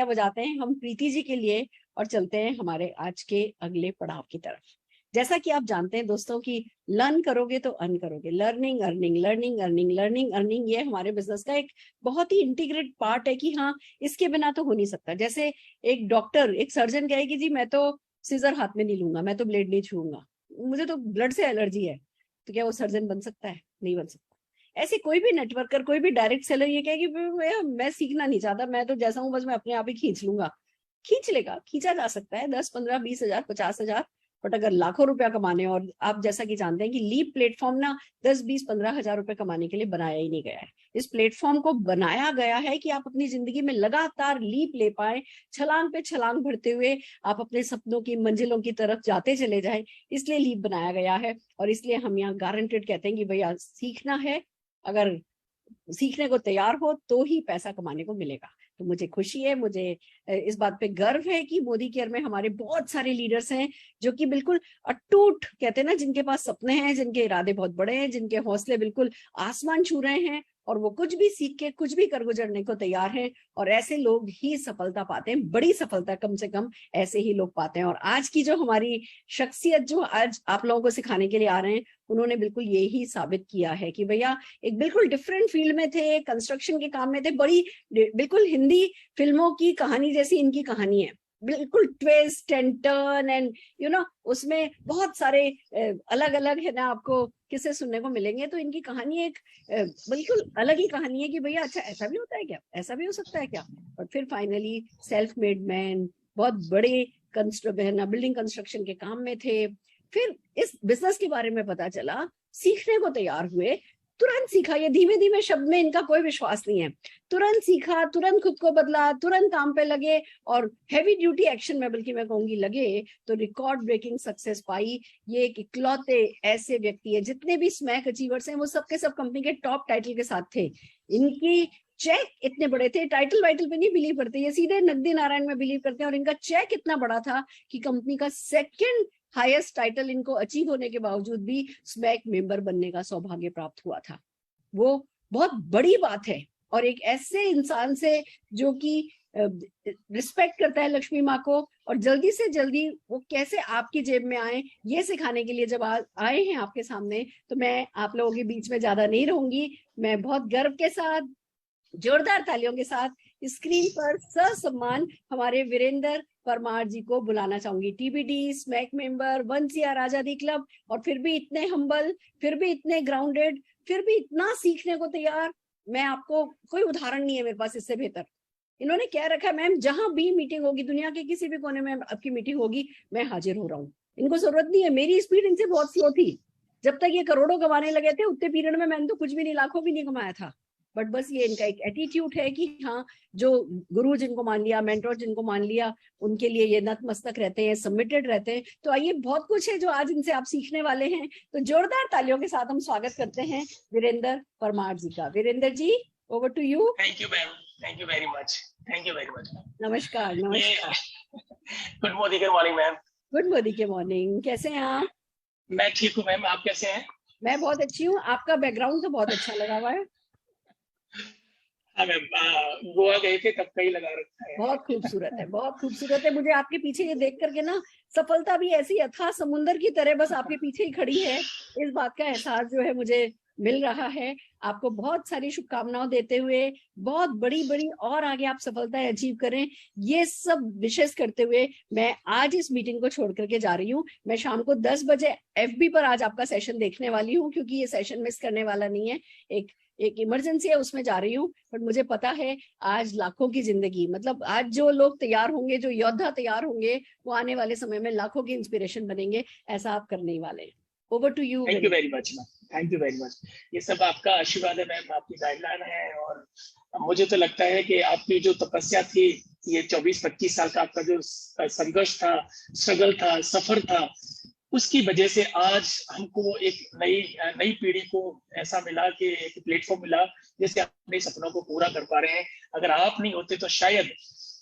बजाते हैं हम प्रीति जी के लिए और चलते हैं हमारे आज के अगले पड़ाव की तरफ। जैसा कि आप जानते हैं दोस्तों कि लर्न करोगे तो अर्न करोगे, learning earning, learning earning, learning earning, ये हमारे बिजनेस का एक बहुत ही इंटीग्रेट पार्ट है कि हाँ, इसके बिना तो हो नहीं सकता। जैसे एक डॉक्टर, एक सर्जन कहे कि जी मैं तो सीजर हाथ में नहीं लूंगा, मैं तो ब्लेड नहीं छूंगा, मुझे तो ब्लड से एलर्जी है, तो क्या वो सर्जन बन सकता है? नहीं बन सकता। ऐसे कोई भी नेटवर्कर, कोई भी डायरेक्ट सेलर ये कहे कि मैं सीखना नहीं चाहता, मैं तो जैसा हूँ बस मैं अपने आप ही खींच लूंगा, खींच लेगा, खींचा जा सकता है 10, 15, 20,000, 50,000। बट अगर लाखों रुपया कमाने, और आप जैसा कि जानते हैं कि लीप प्लेटफॉर्म ना 10, 20, 15,000 रुपए कमाने के लिए बनाया ही नहीं गया है। इस प्लेटफॉर्म को बनाया गया है कि आप अपनी जिंदगी में लगातार लीप ले पाए, छलांग पे छलांग भरते हुए आप अपने सपनों की मंजिलों की तरफ जाते चले जाए, इसलिए लीप बनाया गया है। और इसलिए हम यहाँ गारंटेड कहते हैं कि भैया सीखना है, अगर सीखने को तैयार हो तो ही पैसा कमाने को मिलेगा। तो मुझे खुशी है, मुझे इस बात पे गर्व है कि मोदी केयर में हमारे बहुत सारे लीडर्स हैं जो कि बिल्कुल अटूट, कहते हैं ना, जिनके पास सपने हैं, जिनके इरादे बहुत बड़े हैं, जिनके हौसले बिल्कुल आसमान छू रहे हैं, और वो कुछ भी सीख के कुछ भी कर गुजरने को तैयार हैं। और ऐसे लोग ही सफलता पाते हैं, बड़ी सफलता कम से कम ऐसे ही लोग पाते हैं। और आज की जो हमारी शख्सियत जो आज आप लोगों को सिखाने के लिए आ रहे हैं, उन्होंने बिल्कुल ये ही साबित किया है कि भैया एक बिल्कुल डिफरेंट फील्ड में थे, कंस्ट्रक्शन के काम में थे, बड़ी बिल्कुल हिंदी फिल्मों की कहानी जैसी इनकी कहानी है, बिल्कुल ट्विस्ट एंड टर्न एंड उसमें बहुत सारे अलग अलग है ना, आपको किस्से सुनने को मिलेंगे। तो इनकी कहानी एक बिल्कुल अलग ही कहानी है कि भैया अच्छा ऐसा भी होता है क्या, ऐसा भी हो सकता है क्या। और फिर फाइनली सेल्फ मेड मैन, बहुत बड़े बिल्डिंग कंस्ट्रक्शन के काम में थे। फिर इस बिजनेस के बारे में पता चला, सीखने को तैयार हुए, तुरंत सीखा। ये धीमे धीमे शब्द में इनका कोई विश्वास नहीं है। तुरंत सीखा, तुरंत खुद को बदला, तुरंत काम पे लगे और हैवी ड्यूटी एक्शन में, बल्कि मैं कहूंगी लगे, तो रिकॉर्ड ब्रेकिंग सक्सेस पाई। ये एक इकलौते ऐसे व्यक्ति है, जितने भी स्मैक अचीवर्स हैं वो सबके सब कंपनी के टॉप टाइटल के साथ थे। इनकी चेक इतने बड़े थे, टाइटल वाइटल पे नहीं बिलीव करते, ये सीधे नकदी नारायण में बिलीव करते हैं। और इनका चेक इतना बड़ा था कि कंपनी का सेकंड हाईएस्ट टाइटल इनको अचीव होने के बावजूद भी स्मैक मेंबर बनने का सौभाग्य प्राप्त हुआ था। वो बहुत बड़ी बात है। और एक ऐसे इंसान से जो कि रिस्पेक्ट करता है लक्ष्मी माँ को, और जल्दी से जल्दी वो कैसे आपकी जेब में आए, ये सिखाने के लिए जब आए हैं आपके सामने, तो मैं आप लोगों के बीच में ज्यादा नहीं रहूंगी। मैं बहुत गर्व के साथ, जोरदार तालियों के साथ स्क्रीन पर ससम्मान हमारे वीरेंद्र परमार जी को बुलाना चाहूंगी। टीबीडी, स्मैक मेंबर, वंसिया आजादी क्लब, और फिर भी इतने हम्बल, फिर भी इतने ग्राउंडेड, फिर भी इतना सीखने को तैयार। मैं आपको, कोई उदाहरण नहीं है मेरे पास इससे बेहतर। इन्होंने क्या रखा है, मैम जहां भी मीटिंग होगी, दुनिया के किसी भी कोने में आपकी मीटिंग होगी, मैं हाजिर हो रहा हूँ। इनको जरूरत नहीं है, मेरी स्पीड इनसे बहुत स्लो थी। जब तक ये करोड़ों कमाने लगे थे उतने पीरियड में मैंने तो कुछ भी नहीं, लाखों भी नहीं कमाया था। बट बस ये इनका एक एटीट्यूड है कि हाँ, जो गुरु जिनको मान लिया, मेंटोर जिनको मान लिया, उनके लिए ये नतमस्तक रहते हैं, सबमिटेड रहते हैं। तो आइए, बहुत कुछ है जो आज इनसे आप सीखने वाले हैं। तो जोरदार तालियों के साथ हम स्वागत करते हैं वीरेंद्र परमार जी का। Virendra ji, over to you. Thank you ma'am, thank you very much, thank you very much. नमस्कार। नमस्कार। Good morning, good morning ma'am. Good morning के मॉर्निंग, कैसे हैं आप? मैं ठीक हूँ मैम, आप कैसे हैं? मैं बहुत अच्छी हूँ। आपका बैकग्राउंड तो बहुत अच्छा लगा हुआ है। हाँ मैम, गोवा गए थे तब का ही लगा रखा है। बहुत खूबसूरत है, बहुत खूबसूरत है। मुझे आपके पीछे ये देख करके ना, सफलता भी ऐसी अथाह समुंदर की तरह बस आपके पीछे ही खड़ी है, इस बात का एहसास जो है मुझे मिल रहा है। आपको बहुत सारी शुभकामनाएं देते हुए, बहुत बड़ी बड़ी और आगे आप सफलताएं अचीव करें, ये सब विशेष करते हुए मैं आज इस मीटिंग को छोड़ करके जा रही हूँ। मैं शाम को 10 बजे FB पर आज आपका सेशन देखने वाली हूँ, क्योंकि ये सेशन मिस करने वाला नहीं है। एक इमरजेंसी है, उसमें जा रही हूँ। पर मुझे पता है आज लाखों की जिंदगी, मतलब आज जो लोग तैयार होंगे, जो योद्धा तैयार होंगे, वो आने वाले समय में लाखों की इंस्पिरेशन बनेंगे। ऐसा आप करने ही वाले हैं। Over to you. Thank you very much ma'am, thank you very much. ये सब आपका आशीर्वाद है मैम, आपकी गाइडलाइन है। और मुझे तो लगता है कि आपकी जो तपस्या थी, ये 24-25 साल का आपका जो संघर्ष था, स्ट्रगल था, सफर था, उसकी वजह से आज हमको एक नई पीढ़ी को ऐसा मिला कि एक प्लेटफॉर्म मिला जिससे अपने सपनों को पूरा कर पा रहे हैं। अगर आप नहीं होते तो शायद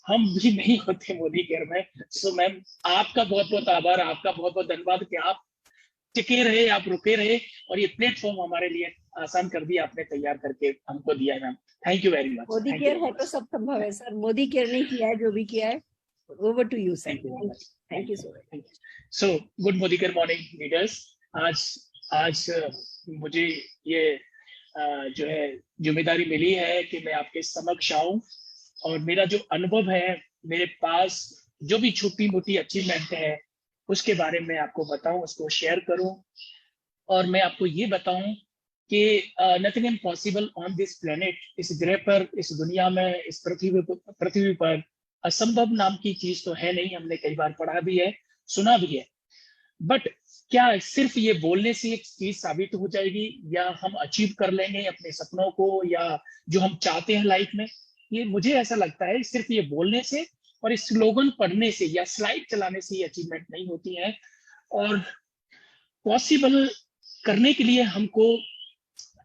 हम भी नहीं होते मोदी केयर में। सो मैम, आपका बहुत बहुत आभार, आपका बहुत बहुत धन्यवाद कि आप टिके रहे, आप रुके रहे, और ये प्लेटफॉर्म हमारे लिए आसान कर दिया आपने, तैयार करके हमको दिया है ma'am. Thank you very much. Modi care है तो सब संभव है सर। मोदी केयर ने किया है जो भी किया है। Over to you sir. Thank you very much. Thank you so much. So good Modi care morning leaders. आज मुझे ये जो है जिम्मेदारी मिली है कि मैं आपके समक्ष आऊं और मेरा जो अनुभव है, मेरे पास जो भी छोटी मोटी अचीवमेंट है, उसके बारे में आपको बताऊं, उसको शेयर करूं, और मैं आपको ये बताऊं कि nothing impossible on this planet, इस ग्रह पर, इस दुनिया में, इस पृथ्वी पर असंभव नाम की चीज तो है नहीं। हमने कई बार पढ़ा भी है, सुना भी है, बट क्या सिर्फ ये बोलने से एक चीज साबित हो जाएगी, या हम अचीव कर लेंगे अपने सपनों को, या जो हम चाहते हैं लाइफ में? ये मुझे ऐसा लगता है सिर्फ ये बोलने से और इस स्लोगन पढ़ने से या स्लाइड चलाने से ये अचीवमेंट नहीं होती है। और पॉसिबल करने के लिए हमको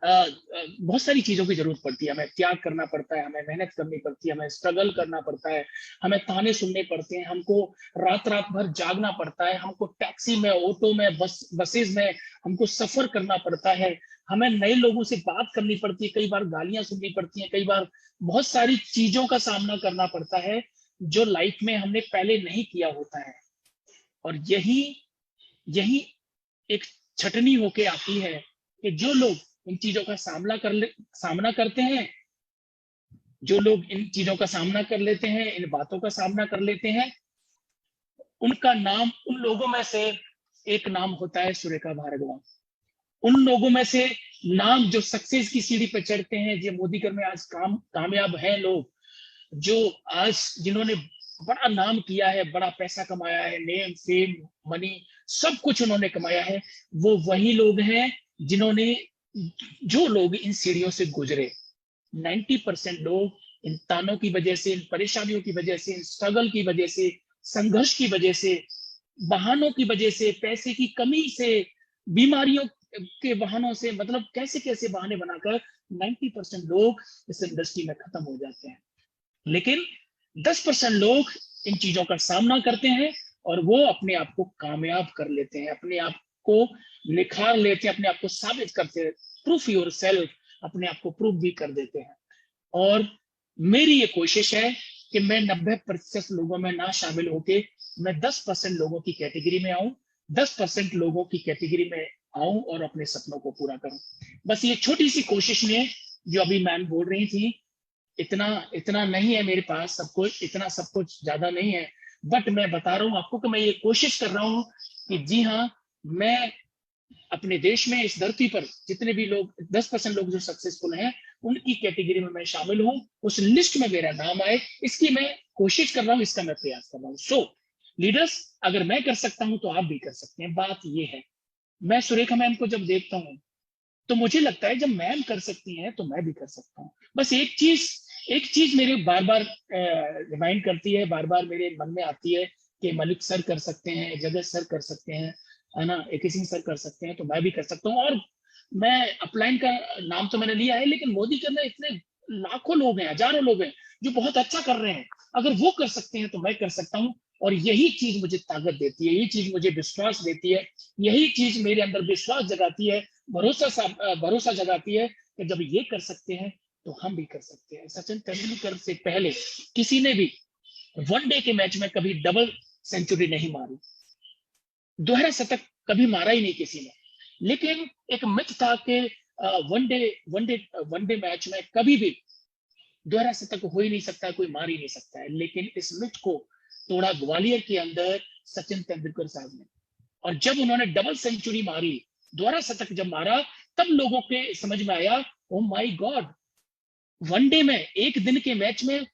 बहुत सारी चीजों की जरूरत पड़ती है। हमें त्याग करना पड़ता है, हमें मेहनत करनी पड़ती है, हमें स्ट्रगल करना पड़ता है, हमें ताने सुनने पड़ते हैं, हमको रात रात भर जागना पड़ता है, हमको टैक्सी में, ऑटो में, बसेस में हमको सफर करना पड़ता है, हमें नए लोगों से बात करनी पड़ती है, कई बार गालियां सुननी पड़ती हैं, कई बार बहुत सारी चीजों का सामना करना पड़ता है जो लाइफ में हमने पहले नहीं किया होता है। और यही एक छटनी होके आती है कि जो लोग इन चीजों का सामना करते हैं, जो लोग इन चीजों का सामना कर लेते हैं, इन बातों का सामना कर लेते हैं, उनका नाम, उन लोगों में से एक नाम होता है सुरेखा भार्गव। उन लोगों में से नाम जो सक्सेस की सीढ़ी पर चढ़ते हैं, जो मोदी कर में आज कामयाब हैं लोग, जो आज जिन्होंने बड़ा नाम किया है, बड़ा पैसा कमाया है, नेम, फेम, मनी, सब कुछ उन्होंने कमाया है, वो वही लोग हैं जिन्होंने, जो लोग इन सीढ़ियों से गुजरे। 90% लोग इन तानों की वजह से, इन परेशानियों की वजह से, इन स्ट्रगल की वजह से, संघर्ष की वजह से, बहानों की वजह से, पैसे की कमी से, बीमारियों के बहानों से, मतलब कैसे कैसे बहाने बनाकर 90% लोग इस इंडस्ट्री में खत्म हो जाते हैं। लेकिन 10% लोग इन चीजों का सामना करते हैं और वो अपने आप को कामयाब कर लेते हैं, अपने आप को निखार लेते हैं, अपने आप को साबित करते हैं, प्रूफ योर सेल्फ, अपने आप को प्रूफ भी कर देते हैं। और मेरी ये कोशिश है कि मैं 90% लोगों में ना शामिल होके मैं 10% लोगों की कैटेगरी में आऊं, 10% लोगों की कैटेगरी में आऊं और अपने सपनों को पूरा करूं। बस ये छोटी सी कोशिश में, जो अभी मैम बोल रही थी, इतना नहीं है मेरे पास सब कुछ, इतना सब कुछ ज्यादा नहीं है, बट मैं बता रहा हूं आपको कि मैं ये कोशिश कर रहा हूं कि जी हाँ, मैं अपने देश में, इस धरती पर जितने भी लोग, 10% लोग जो सक्सेसफुल हैं, उनकी कैटेगरी में मैं शामिल हूं, उस लिस्ट में मेरा नाम आए, इसकी मैं कोशिश कर रहा हूं, इसका मैं प्रयास कर रहा हूं। सो लीडर्स, अगर मैं कर सकता हूं तो आप भी कर सकते हैं। बात ये है, मैं सुरेखा मैम को जब देखता हूं तो मुझे लगता है जब मैम कर सकती हैं तो मैं भी कर सकता हूँ। बस एक चीज मेरे बार बार रिमाइंड करती है, बार बार मेरे मन में आती है कि मलिक सर कर सकते हैं, जगत सर कर सकते हैं, है ना, एक सिंह सर कर सकते हैं, तो मैं भी कर सकता हूँ। और मैं अपलाइन का नाम तो मैंने लिया है, लेकिन मोदी के अंदर इतने लाखों लोग हैं, हजारों लोग हैं जो बहुत अच्छा कर रहे हैं। अगर वो कर सकते हैं तो मैं कर सकता हूँ। और यही चीज मुझे ताकत देती है, यही चीज मुझे विश्वास देती है, यही चीज मेरे अंदर विश्वास जगाती है, भरोसा जगाती है कि जब ये कर सकते हैं तो हम भी कर सकते हैं। सचिन तेंदुलकर से पहले किसी ने भी वनडे के मैच में कभी डबल सेंचुरी नहीं मारी, दोहरा शतक कभी मारा ही नहीं किसी ने। लेकिन एक मिथ था कि वनडे मैच में कभी भी दोहरा शतक हो ही नहीं सकता, कोई मार ही नहीं सकता है। लेकिन इस मिथ को तोड़ा ग्वालियर के अंदर सचिन तेंदुलकर साहब ने, और जब उन्होंने डबल सेंचुरी मारी, दोहरा शतक जब मारा, तब लोगों के समझ में आया, ओ माय गॉड, वनडे में, एक दिन के मैच में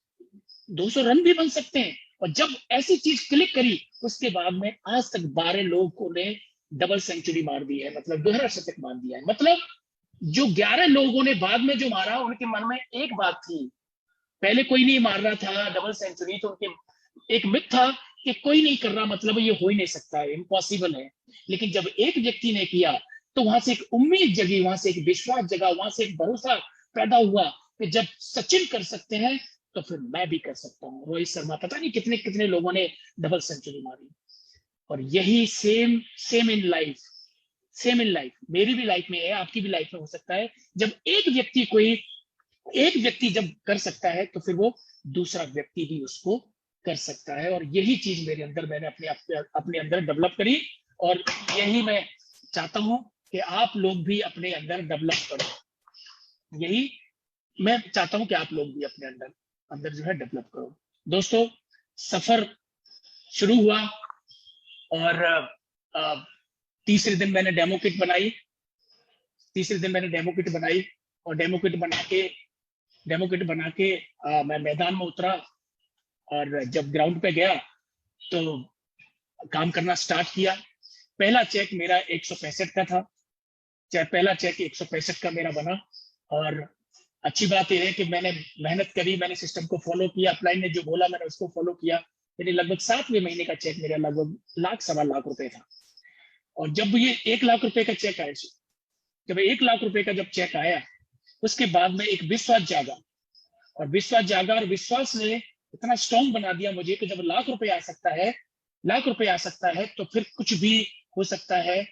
200 रन भी बन सकते हैं। और जब ऐसी चीज क्लिक करी, उसके बाद में आज तक 12 लोगों ने डबल सेंचुरी मार दी है, मतलब दोहरा शतक मार दिया है। मतलब जो 11 लोगों ने बाद में जो मारा, उनके मन में एक बात थी, पहले कोई नहीं मार रहा था डबल सेंचुरी, तो उनके एक मिथ था कि कोई नहीं कर रहा, मतलब ये हो ही नहीं सकता है, इम्पॉसिबल है। लेकिन जब एक व्यक्ति ने किया तो वहां से एक उम्मीद जगी, वहां से एक विश्वास जगा, वहां से एक भरोसा पैदा हुआ कि जब सचिन कर सकते हैं तो फिर मैं भी कर सकता हूँ। रोहित शर्मा, पता नहीं कितने कितने लोगों ने डबल सेंचुरी मारी। और यही same in life, same in life, मेरी भी लाइफ में है, आपकी भी लाइफ में हो सकता है। जब एक व्यक्ति जब कर सकता है तो फिर वो दूसरा व्यक्ति भी उसको कर सकता है। और यही चीज मेरे अंदर मैंने अपने अंदर डेवलप करी, और यही मैं चाहता हूं कि आप लोग भी अपने अंदर डेवलप करो। यही मैं चाहता हूं कि आप लोग भी अपने अंदर जो है डेवलप करो। दोस्तों, सफर शुरू हुआ और तीसरे दिन मैंने डेमो किट बनाई। और डेमो किट बना के मैं मैदान में उतरा, और जब ग्राउंड पे गया तो काम करना स्टार्ट किया। पहला चेक मेरा 165 का था। पहला चेक 165 का मेरा बना। और अच्छी बात यह है कि मैंने मेहनत करी, मैंने सिस्टम को फॉलो किया, अपलाइन ने जो बोला मैंने उसको फॉलो किया। यानी लगभग 7वें महीने का चेक मेरा लगभग लाख, सवा लाख रुपए था। और जब ये 1 लाख रुपए का चेक आया, जब 1 लाख रुपए का जब चेक आया, उसके बाद में एक विश्वास जागा, और विश्वास ने इतना स्ट्रॉन्ग बना दिया मुझे कि जब लाख रुपए आ सकता है तो फिर कुछ भी हो सकता है।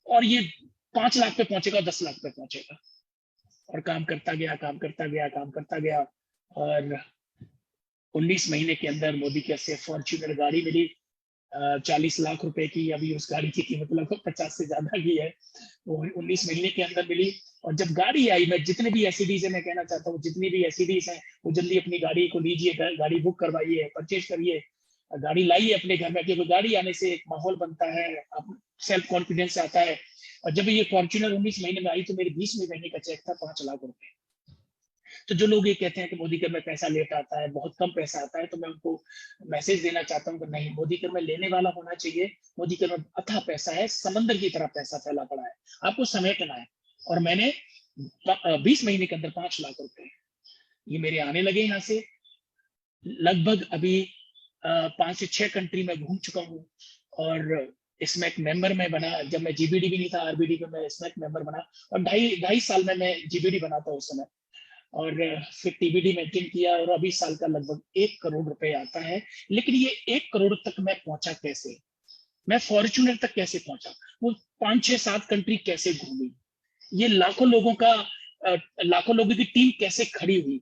और ये 5 लाख पे पहुंचेगा, 10 लाख पे पहुंचेगा। और काम करता गया। और 19 महीने के अंदर मोदी के से फॉर्च्यूनर गाड़ी मिली, 40 लाख रुपए की। अभी उस गाड़ी की कीमत लगभग 50 से ज्यादा की है। वो 19 महीने के अंदर मिली। और जब गाड़ी आई, मैं जितने भी एसईडीज है, मैं कहना चाहता हूँ जितनी भी एसईडीज है, वो जल्दी अपनी गाड़ी को लीजिए, गाड़ी बुक करवाइए, परचेज करिए, गाड़ी लाइए अपने घर में। क्योंकि गाड़ी आने से एक माहौल बनता है, सेल्फ कॉन्फिडेंस आता है। और जब ये फॉर्च्यूनर 19 महीने में आई तो मेरे 20वें महीने का चेक था 5 लाख रुपए। तो जो लोग ये कहते हैं कि मोदी कर में पैसा लेट आता है, बहुत कम पैसा आता है, तो मैं उनको मैसेज देना चाहता हूँ कि नहीं, मोदी कर में लेने वाला होना चाहिए। मोदी कर में अथाह पैसा है, समंदर की तरह पैसा फैला पड़ा है, आपको समेटना है। और मैंने 20 महीने के अंदर 5 लाख रुपए ये मेरे आने लगे। यहाँ से लगभग अभी 5 से 6 कंट्री में घूम चुका हूँ। और स्मैक मेंबर में बना, जब मैं जीबीडी भी नहीं था, आरबीडी में मैं स्मैक मेंबर बना। और ढाई साल में मैं जीबीडी बना था उस समय। और फिर टीबीडी मेंटेन किया, और अभी साल का लगभग 1 करोड़ रुपए आता है। लेकिन ये 1 करोड़ तक मैं पहुंचा कैसे, मैं फॉर्च्यूनर तक कैसे पहुंचा, वो 5, 6, 7 कंट्री कैसे घूमी, ये लाखों लोगों की टीम कैसे खड़ी हुई,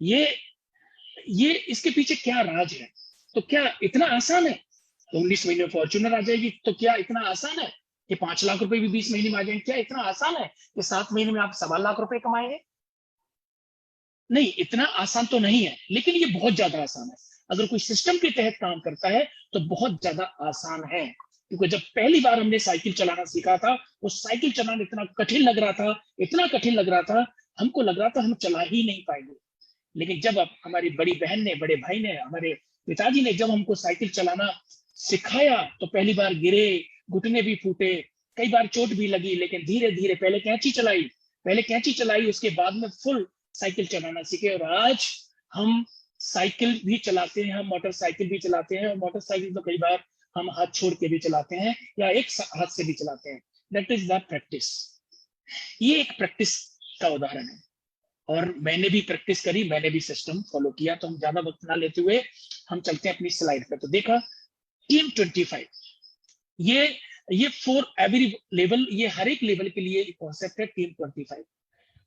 ये इसके पीछे क्या राज है। तो क्या इतना आसान है तो 19 महीने में फॉर्च्यूनर आ जाएगी? तो क्या इतना आसान है कि 5 लाख रुपए भी 20 महीने में आ जाएंगे? क्या इतना आसान है कि 7 महीने में आप 1.25 लाख रुपए कमाएंगे? नहीं, इतना आसान तो नहीं है, लेकिन ये बहुत ज्यादा आसान है। अगर कोई सिस्टम के तहत काम करता है तो बहुत ज्यादा आसान है। क्योंकि जब पहली बार हमने साइकिल चलाना सीखा था, वो साइकिल चलाना इतना कठिन लग रहा था, हमको लग रहा था हम चला ही नहीं पाएंगे। लेकिन जब अब हमारी बड़ी बहन ने, बड़े भाई ने, हमारे पिताजी ने जब हमको साइकिल चलाना सिखाया, तो पहली बार गिरे, घुटने भी फूटे, कई बार चोट भी लगी, लेकिन धीरे धीरे पहले कैंची चलाई, उसके बाद में फुल साइकिल चलाना सीखे। और आज हम साइकिल भी चलाते हैं, हम मोटरसाइकिल भी चलाते हैं। और मोटरसाइकिल तो कई बार हम हाथ छोड़ के भी चलाते हैं, या एक हाथ से भी चलाते हैं। That is the practice. ये एक प्रैक्टिस का उदाहरण है। और मैंने भी प्रैक्टिस करी, मैंने भी सिस्टम फॉलो किया। तो हम ज्यादा वक्त ना लेते हुए हम चलते हैं अपनी स्लाइड पे। तो देखा टीम 25, ये फॉर एवरी लेवल, ये हर एक लेवल के लिए कॉन्सेप्ट है टीम 25।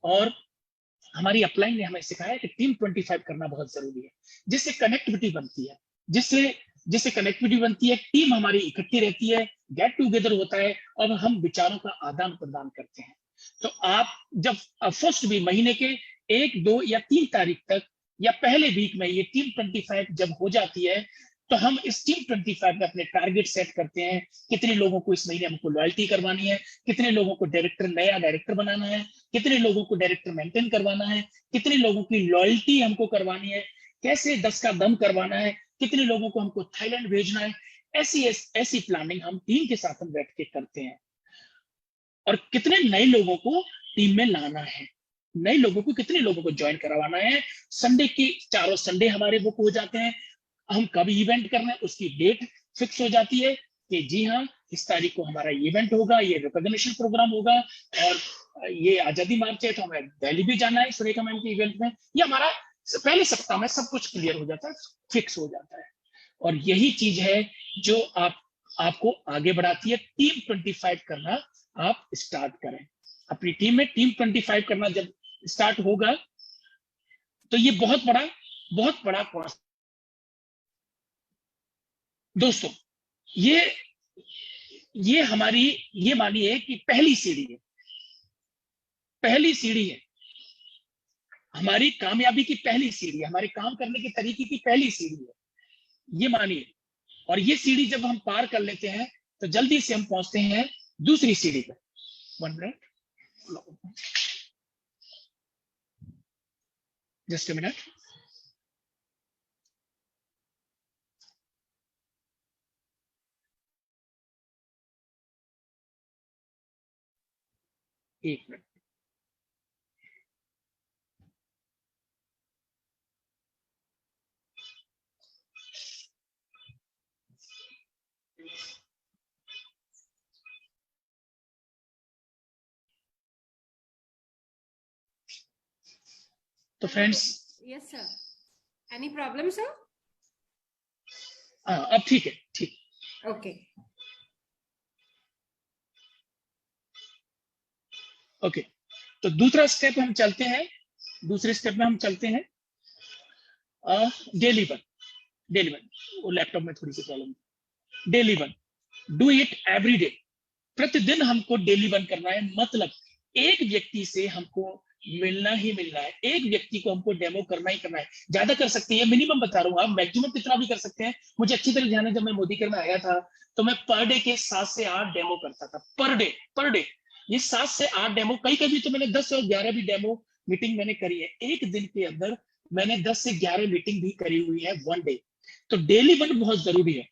और हमारी अपलाइन ने हमें सिखाया कि टीम 25 करना बहुत जरूरी है, जिससे कनेक्टिविटी बनती है, टीम हमारी इकट्ठी रहती है, गेट टुगेदर होता है, और हम विचारों का आदान प्रदान करते हैं। तो आप जब फर्स्ट भी महीने के 1, 2 या 3 तारीख तक, या पहले वीक में ये टीम 25 जब हो जाती है, तो हम इस टीम 25 में अपने टारगेट सेट करते हैं। कितने लोगों को इस महीने हमको लॉयल्टी करवानी है, कितने लोगों को नया डायरेक्टर बनाना है, कितने लोगों को डायरेक्टर मेंटेन करवाना है, कितने लोगों की लॉयल्टी हमको करवानी है, कैसे 10 का दम करवाना है, कितने लोगों को हमको थाईलैंड भेजना है। ऐसी प्लानिंग हम टीम के साथ हम बैठ के करते हैं। और कितने नए लोगों को टीम में लाना है, कितने लोगों को ज्वाइन करवाना है। संडे की 4 संडे हमारे बुक हो जाते हैं। हम कब इवेंट करना है उसकी डेट फिक्स हो जाती है कि जी हाँ, इस तारीख को हमारा इवेंट होगा, ये रिकॉग्निशन प्रोग्राम होगा, और ये आजादी मार्च है तो हमें दिल्ली भी जाना है सुरेखा मैम के इवेंट में। ये हमारा पहले सप्ताह में सब कुछ क्लियर हो जाता है, फिक्स हो जाता है। और यही चीज है जो आप आपको आगे बढ़ाती है। टीम 25 करना आप स्टार्ट करें। अपनी टीम में टीम 25 करना जब स्टार्ट होगा तो ये बहुत बड़ा कॉन्सेप्ट दोस्तों। ये हमारी, ये मानिए कि पहली सीढ़ी है हमारी कामयाबी की, पहली सीढ़ी है हमारे काम करने के तरीके की, पहली सीढ़ी है ये मानिए। और ये सीढ़ी जब हम पार कर लेते हैं तो जल्दी से हम पहुंचते हैं दूसरी सीढ़ी पर। 1 मिनट, जस्ट अ मिनट। एक मिनट। तो friends, yes sir, any problem sir? अब ठीक है, ठीक। ओके ओके, तो दूसरे स्टेप में हम चलते हैं। डेली वन, वो लैपटॉप में थोड़ी सी प्रॉब्लम है। Daily one, do it every day. प्रतिदिन हमको डेली वन करना है। मतलब एक व्यक्ति से हमको मिलना ही मिलना है, एक व्यक्ति को हमको डेमो करना ही करना है। ज्यादा कर सकते हैं, मिनिमम बता रहा हूँ, आप मैक्सिमम कितना भी कर सकते हैं। मुझे अच्छी तरह ध्यान है, जब मैं मोदीकर में आया था तो मैं पर डे के 7 से 8 डेमो करता था। पर डे ये 7 से 8 डेमो, कभी तो मैंने 10 और 11 भी डेमो मीटिंग मैंने करी है। एक दिन के अंदर मैंने 10 से 11 मीटिंग भी करी हुई है, 1 डे। तो डेली वन बहुत जरूरी है।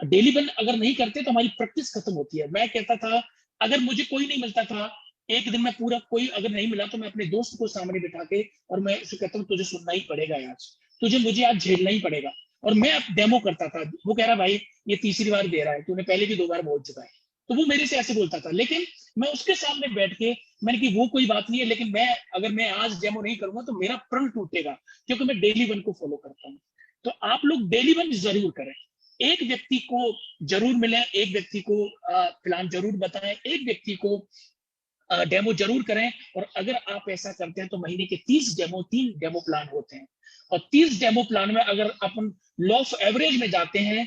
डेली वन अगर नहीं करते तो हमारी प्रैक्टिस खत्म होती है। मैं कहता था, अगर मुझे कोई नहीं मिलता था, एक दिन में पूरा कोई अगर नहीं मिला तो मैं अपने दोस्त को सामने बिठा के और मैं उसे कहता हूँ, तुझे सुनना ही पड़ेगा आज, मुझे आज झेलना ही पड़ेगा। और मैं अब डेमो करता था। वो कह रहा, भाई ये तीसरी बार दे रहा है, तूने पहले भी 2 बार बोल चुका है। तो वो मेरे से ऐसे बोलता था, लेकिन मैं उसके सामने बैठ के मैंने कि वो कोई बात नहीं है, लेकिन अगर मैं आज डेमो नहीं करूंगा तो मेरा प्रण टूटेगा, क्योंकि मैं डेली वन को फॉलो करता हूँ। तो आप लोग डेली वन जरूर करें। एक व्यक्ति को जरूर मिले, एक व्यक्ति को प्लान जरूर बताएं, एक व्यक्ति को डेमो जरूर करें। और अगर आप ऐसा करते हैं तो महीने के 3 डेमो प्लान होते हैं। और 30 डेमो प्लान में अगर अपन लॉ ऑफ एवरेज में जाते हैं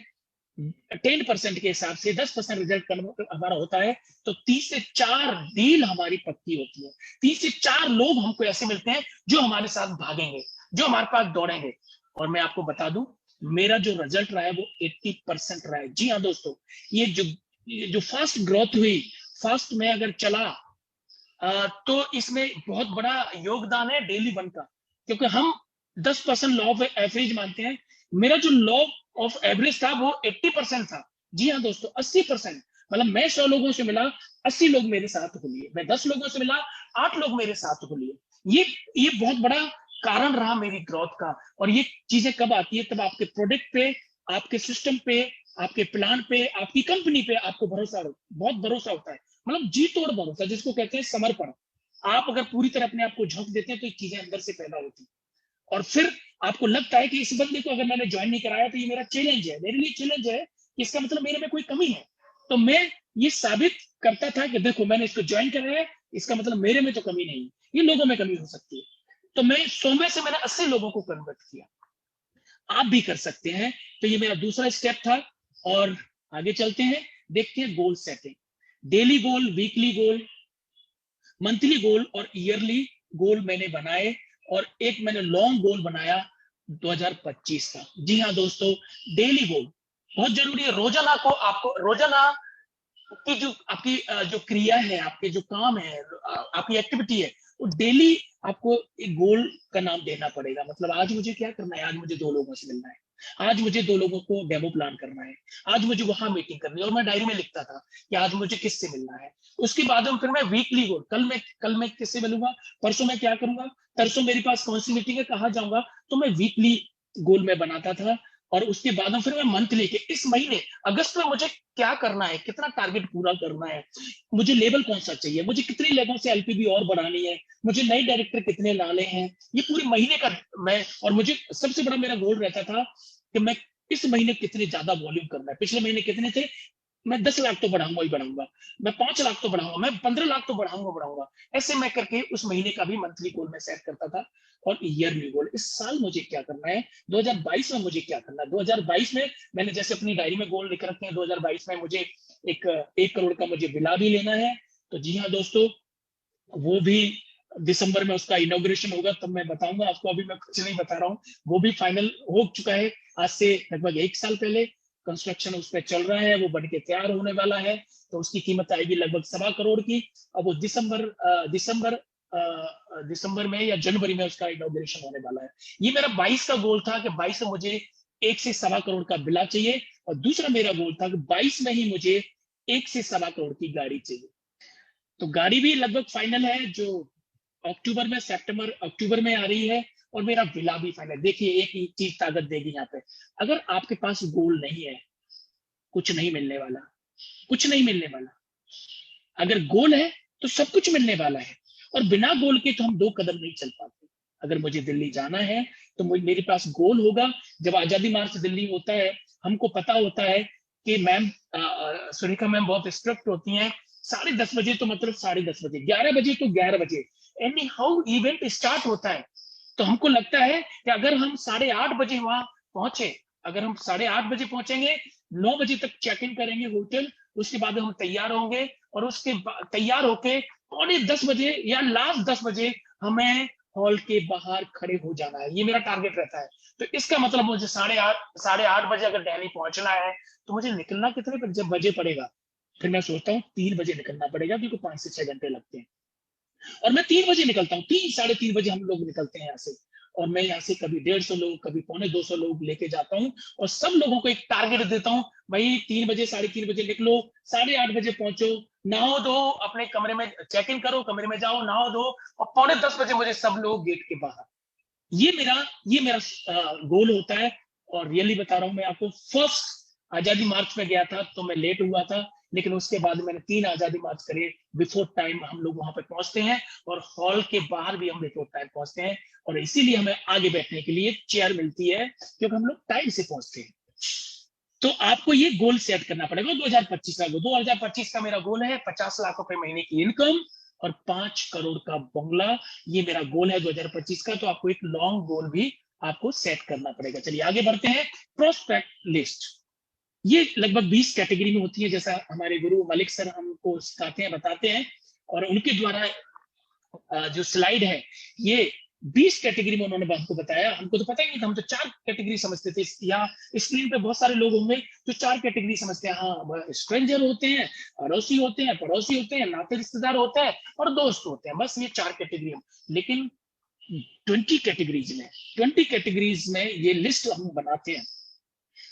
10% के हिसाब से, 10% रिजल्ट हमारा होता है, तो 3 से 4 डील हमारी पक्की होती है। 3 से 4 लोग हमको ऐसे मिलते हैं जो हमारे साथ भागेंगे, जो हमारे पास दौड़ेंगे। और मैं आपको बता दूं, मेरा जो रिजल्ट रहा है वो 80% रहा है। जी हाँ दोस्तों, ये जो फास्ट ग्रोथ हुई, फास्ट में अगर चला तो इसमें बहुत बड़ा योगदान है डेली वन का, क्योंकि हम 10% लॉ ऑफ एवरेज मानते हैं। मेरा जो लॉ ऑफ एवरेज था वो 80% था। जी हाँ दोस्तों, 80%। मतलब मैं 100 लोगों से मिला, 80 लोग मेरे साथ हो लिए। मैं 10 लोगों से मिला, 8 लोग मेरे साथ हो लिए। ये बहुत बड़ा कारण रहा मेरी ग्रोथ का। और ये चीजें कब आती है, तब आपके प्रोडक्ट पे, आपके सिस्टम पे, आपके प्लान पे, आपकी कंपनी पे आपको बहुत भरोसा होता है। मतलब जी तोड़ भरोसा, जिसको कहते हैं समर्पण। आप अगर पूरी तरह अपने आप को झोंक देते हैं तो ये चीजें अंदर से पैदा होती हैं। और फिर आपको लगता है कि इस बंदे को अगर मैंने ज्वाइन नहीं कराया तो ये मेरा चैलेंज है, मेरे लिए चैलेंज है, इसका मतलब मेरे में कोई कमी है। तो मैं ये साबित करता था कि देखो, मैंने इसको ज्वाइन कराया है, इसका मतलब मेरे में तो कमी नहीं, ये लोगों में कमी हो सकती है। तो मैं 100 में से मैंने 80 लोगों को कन्वर्ट किया। आप भी कर सकते हैं। तो ये मेरा दूसरा स्टेप था। और आगे चलते हैं, देखते हैं गोल सेटिंग। डेली गोल, वीकली गोल, मंथली गोल और ईयरली गोल मैंने बनाए। और एक मैंने लॉन्ग गोल बनाया 2025 का। जी हाँ दोस्तों, डेली गोल बहुत जरूरी है। रोजाना को आपको, रोजाना की जो आपकी जो क्रिया है, आपके जो काम है, आपकी एक्टिविटी है, वो डेली आपको एक गोल का नाम देना पड़ेगा। मतलब आज मुझे क्या करना है, आज मुझे 2 लोगों से मिलना है, आज मुझे 2 लोगों को डेमो प्लान करना है, आज मुझे वहां मीटिंग करनी है। और मैं डायरी में लिखता था कि आज मुझे किससे मिलना है। उसके बाद फिर मैं वीकली गोल, कल मैं किससे मिलूंगा, परसों मैं क्या करूंगा, तरसों मेरे पास कौन सी मीटिंग है, कहाँ जाऊंगा। तो मैं वीकली गोल में बनाता था। और उसके बाद फिर मैं मंथली के, इस महीने अगस्त में मुझे क्या करना है, कितना टारगेट पूरा करना है, मुझे लेवल कौन सा चाहिए, मुझे कितनी लेवल से एलपीबी और बढ़ानी है, मुझे नए डायरेक्टर कितने लाने हैं, ये पूरे महीने का मैं। और मुझे सबसे बड़ा मेरा गोल रहता था कि मैं इस महीने कितने ज्यादा वॉल्यूम करना है। पिछले महीने कितने थे, मैं 10 लाख तो बढ़ाऊंगा ही बढ़ाऊंगा, मैं 5 लाख तो बढ़ाऊंगा, मैं 15 लाख तो बढ़ाऊंगा। ऐसे मैं करके उस महीने का भी मंथली गोल मैं सेट करता था और ईयरली गोल, इस साल मुझे क्या करना है, 2022 में मुझे क्या करना है। 2022 में मैंने जैसे अपनी डायरी में गोल लिख रखे हैं, 2022 में मुझे एक 1 करोड़ का मुझे विला भी लेना है। तो जी हाँ दोस्तों, वो भी दिसंबर में उसका इनॉग्रेशन होगा, तब मैं बताऊंगा आपको, अभी मैं कुछ नहीं बता रहा हूँ। वो भी फाइनल हो चुका है, आज से लगभग 1 साल पहले कंस्ट्रक्शन उस पर चल रहा है, वो बन के तैयार होने वाला है। तो उसकी कीमत आएगी लगभग 1.25 करोड़ की। अब वो दिसंबर में या जनवरी में उसका इनॉग्रेशन होने वाला है। ये मेरा 22 का गोल था कि 22 में मुझे 1 से 1.25 करोड़ का विला चाहिए, और दूसरा मेरा गोल था कि 22 में ही मुझे 1 से 1.25 करोड़ की गाड़ी चाहिए। तो गाड़ी भी लगभग फाइनल है, जो सितंबर अक्टूबर में आ रही है, और मेरा विला भी फाइनल। देखिए एक ही चीज ताकत देगी यहाँ पे, अगर आपके पास गोल नहीं है, कुछ नहीं मिलने वाला, कुछ नहीं मिलने वाला। अगर गोल है तो सब कुछ मिलने वाला है, और बिना गोल के तो हम 2 कदम नहीं चल पाते। अगर मुझे दिल्ली जाना है तो मेरे पास गोल होगा। जब आजादी मार्च दिल्ली होता है, हमको पता होता है कि मैम सुरेखा मैम बहुत स्ट्रिक्ट होती हैं, 10:30 बजे तो मतलब 10:30 बजे, 11 बजे तो 11 बजे, एनी हाउ इवेंट स्टार्ट होता है। तो हमको लगता है कि अगर हम 8:30 बजे वहां पहुंचे, अगर हम 8:30 बजे पहुंचेंगे, 9 बजे तक चेक इन करेंगे होटल, उसके बाद हम तैयार होंगे, और उसके तैयार होके 9:45 बजे या लास्ट 10 बजे हमें हॉल के बाहर खड़े हो जाना है। ये मेरा टारगेट रहता है। तो इसका मतलब मुझे 8:30 बजे अगर दिल्ली पहुंचना है, तो मुझे निकलना कितने जब बजे पड़ेगा, फिर मैं सोचता हूँ 3 बजे निकलना पड़ेगा, क्योंकि 5 से 6 घंटे लगते हैं। और मैं 3 बजे निकलता हूँ, 3 साढ़े 3 बजे हम लोग निकलते हैं यहाँ से। और मैं यहाँ से कभी 150 लोग, कभी 250 लोग लेके जाता हूँ, और सब लोगों को एक टारगेट देता हूँ, भाई 3 बजे 3:30 बजे निकलो, 8:30 बजे पहुंचो, नहाओ धो, अपने कमरे में चेक इन करो, कमरे में जाओ, नहाओ धो, और 9:45 बजे मुझे सब लोग गेट के बाहर। ये मेरा गोल होता है। और रियली बता रहा हूं मैं आपको, फर्स्ट आजादी मार्च में गया था तो मैं लेट हुआ था, लेकिन उसके बाद मैंने 3 आजादी मार्च करे बिफोर टाइम। हम लोग वहां पे पहुंचते हैं, और हॉल के बाहर भी हम बिफोर टाइम पहुंचते हैं, और इसीलिए हमें आगे बैठने के लिए चेयर मिलती है, क्योंकि हम लोग टाइम से पहुंचते हैं। तो आपको ये गोल सेट करना पड़ेगा 2025 का। 2025 का मेरा गोल है 50 लाख रुपए महीने की इनकम और 5 करोड़ का बंगला। ये मेरा गोल है 2025 का। तो आपको एक लॉन्ग गोल भी आपको सेट करना पड़ेगा। चलिए आगे बढ़ते हैं। प्रोस्पेक्ट लिस्ट, ये लगभग 20 कैटेगरी में होती है, जैसा हमारे गुरु मलिक सर हमको सिखाते हैं, बताते हैं, और उनके द्वारा जो स्लाइड है, ये 20 कैटेगरी में उन्होंने हमको बताया। हमको तो पता ही नहीं था, हम तो 4 कैटेगरी समझते थे। यहाँ स्क्रीन पे बहुत सारे लोग होंगे जो 4 कैटेगरी समझते हैं। हाँ, स्ट्रेंजर होते हैं, अड़ोसी होते हैं, पड़ोसी होते हैं, नाते रिश्तेदार होते हैं, और दोस्त होते हैं, बस ये 4 कैटेगरी। लेकिन 20 कैटेगरीज में ये लिस्ट हम बनाते हैं।